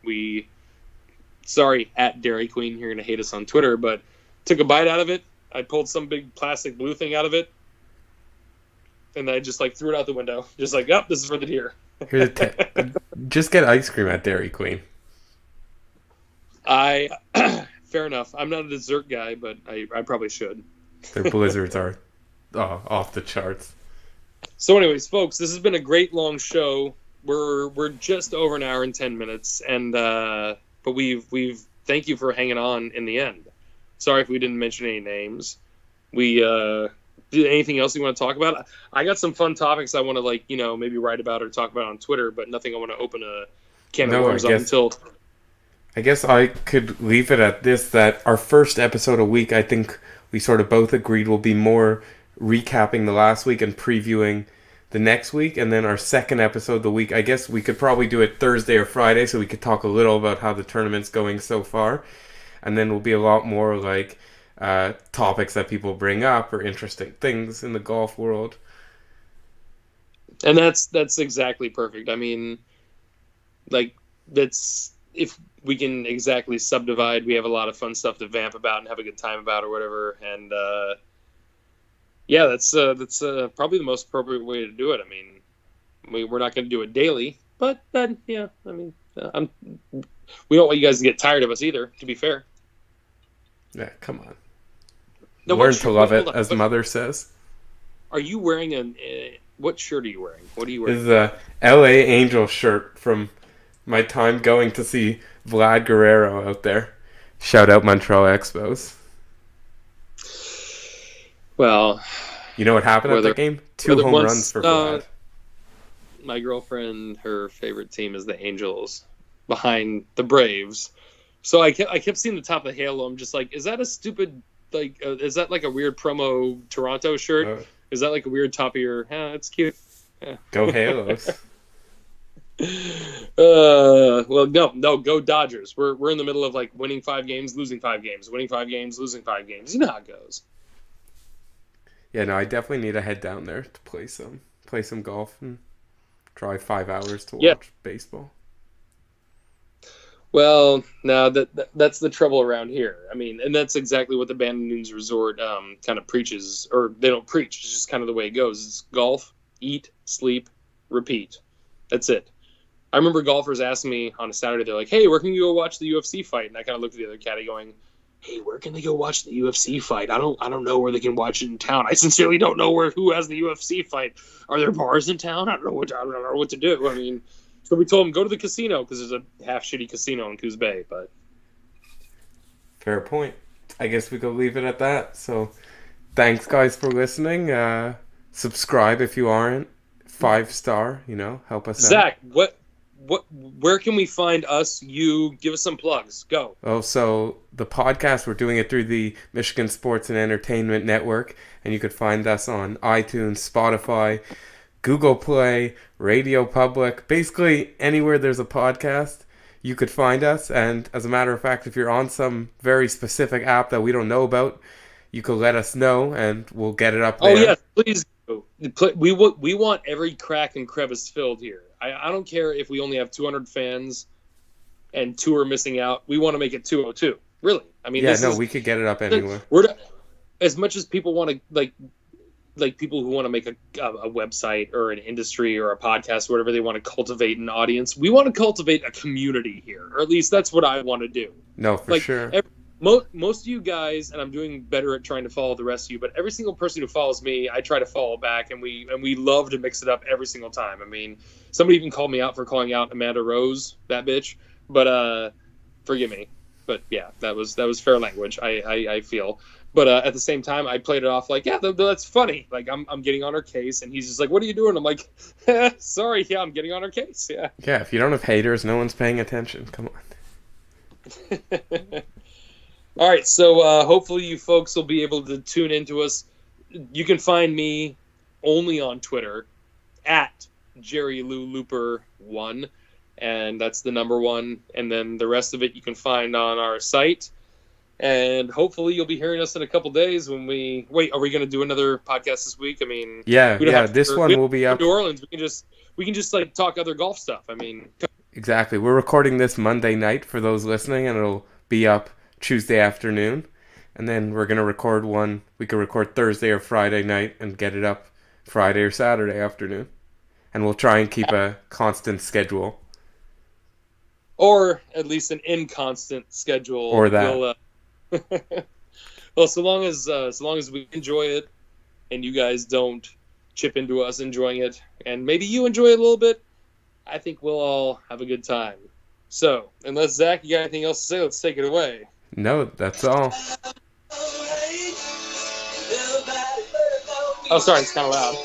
sorry, at Dairy Queen, you're going to hate us on Twitter, but took a bite out of it. I pulled some big plastic blue thing out of it. And I just threw it out the window. Just this is for the deer. Just get ice cream at Dairy Queen. Fair enough. I'm not a dessert guy, but I probably should. Their blizzards are off the charts. So anyways, folks, this has been a great long show. We're just over an hour and 10 minutes, and but we've thank you for hanging on in the end. Sorry if we didn't mention any names. We did anything else you want to talk about? I got some fun topics I want to maybe write about or talk about on Twitter, but nothing I want to open a can of worms on until. I guess I could leave it at this: that our first episode a week, I think we sort of both agreed, will be more recapping the last week and previewing the next week, and then our second episode the week, I guess we could probably do it Thursday or Friday, so we could talk a little about how the tournament's going so far, and then will be a lot more topics that people bring up or interesting things in the golf world. And that's exactly perfect. I mean, that's, if we can exactly subdivide, we have a lot of fun stuff to vamp about and have a good time about or whatever, and yeah, that's probably the most appropriate way to do it. I mean, we're not going to do it daily, but then, yeah, I mean, we don't want you guys to get tired of us either, to be fair. Yeah, come on. No, learn to love it, as Mother says. Are you wearing what shirt are you wearing? What are you wearing? This is a LA Angel shirt from my time going to see Vlad Guerrero out there. Shout out Montreal Expos. Well, you know what happened at that game? 2 home runs for Vlad. My girlfriend, her favorite team is the Angels, behind the Braves. So I kept seeing the top of the halo. I'm just like, is that a stupid is that like a weird promo Toronto shirt? Uh, Is that like a weird top of your? It's cute. Yeah. Go Halos. Well, no, go Dodgers. We're in the middle of like winning 5 games, losing 5 games, winning 5 games, losing 5 games. You know how it goes. Yeah, no, I definitely need to head down there to play some golf and drive 5 hours to Yeah. watch baseball. Well, now that's the trouble around here. I mean, and that's exactly what the Bandon Dunes Resort kind of preaches, or they don't preach. It's just kind of the way it goes. It's golf, eat, sleep, repeat. That's it. I remember golfers asking me on a Saturday, they're like, "Hey, where can you go watch the UFC fight?" And I kind of looked at the other caddy, going, "Hey, where can they go watch the UFC fight? I don't know where they can watch it in town. I sincerely don't know who has the UFC fight. Are there bars in town? I don't know what to do. I mean." So we told him, go to the casino, because there's a half-shitty casino in Coos Bay. But Fair point. I guess we could leave it at that. So, thanks guys for listening. Subscribe if you aren't. 5-star, help us out. Zach, where can we find us? You give us some plugs. Go. Oh, so the podcast, we're doing it through the Michigan Sports and Entertainment Network, and you could find us on iTunes, Spotify, Google Play, Radio Public, basically anywhere there's a podcast, you could find us. And as a matter of fact, if you're on some very specific app that we don't know about, you could let us know and we'll get it up there. Oh, yes, please do. We want every crack and crevice filled here. I don't care if we only have 200 fans and 2 are missing out. We want to make it 202. Really. I mean, we could get it up anywhere. As much as people want to, like people who want to make a website or an industry or a podcast or whatever, they want to cultivate an audience. We want to cultivate a community here, or at least that's what I want to do. No, for sure. Most of you guys, and I'm doing better at trying to follow the rest of you, but every single person who follows me, I try to follow back, and we love to mix it up every single time. I mean, somebody even called me out for calling out Amanda Rose, that bitch, but forgive me. But yeah, that was fair language, I feel. But at the same time, I played it off like, yeah, that's funny. Like, I'm getting on her case, and he's just like, what are you doing? I'm like, sorry, yeah, I'm getting on her case, yeah. Yeah, if you don't have haters, no one's paying attention. Come on. All right, so hopefully you folks will be able to tune into us. You can find me only on Twitter, at JerryLouLooper1, and that's the number 1. And then the rest of it you can find on our site. And hopefully you'll be hearing us in a couple days when we... Wait, are we going to do another podcast this week? I mean... Yeah, this one will be up... New Orleans, we can just like talk other golf stuff. I mean... Exactly. We're recording this Monday night for those listening, and it'll be up Tuesday afternoon. And then we're going to record one... We could record Thursday or Friday night and get it up Friday or Saturday afternoon. And we'll try and keep a constant schedule. Or at least an inconstant schedule. Or that. Well, so long as we enjoy it, and you guys don't chip into us enjoying it, and maybe you enjoy it a little bit, I think we'll all have a good time. So, unless Zach, you got anything else to say, let's take it away. No, that's all. Oh, sorry, it's kind of loud.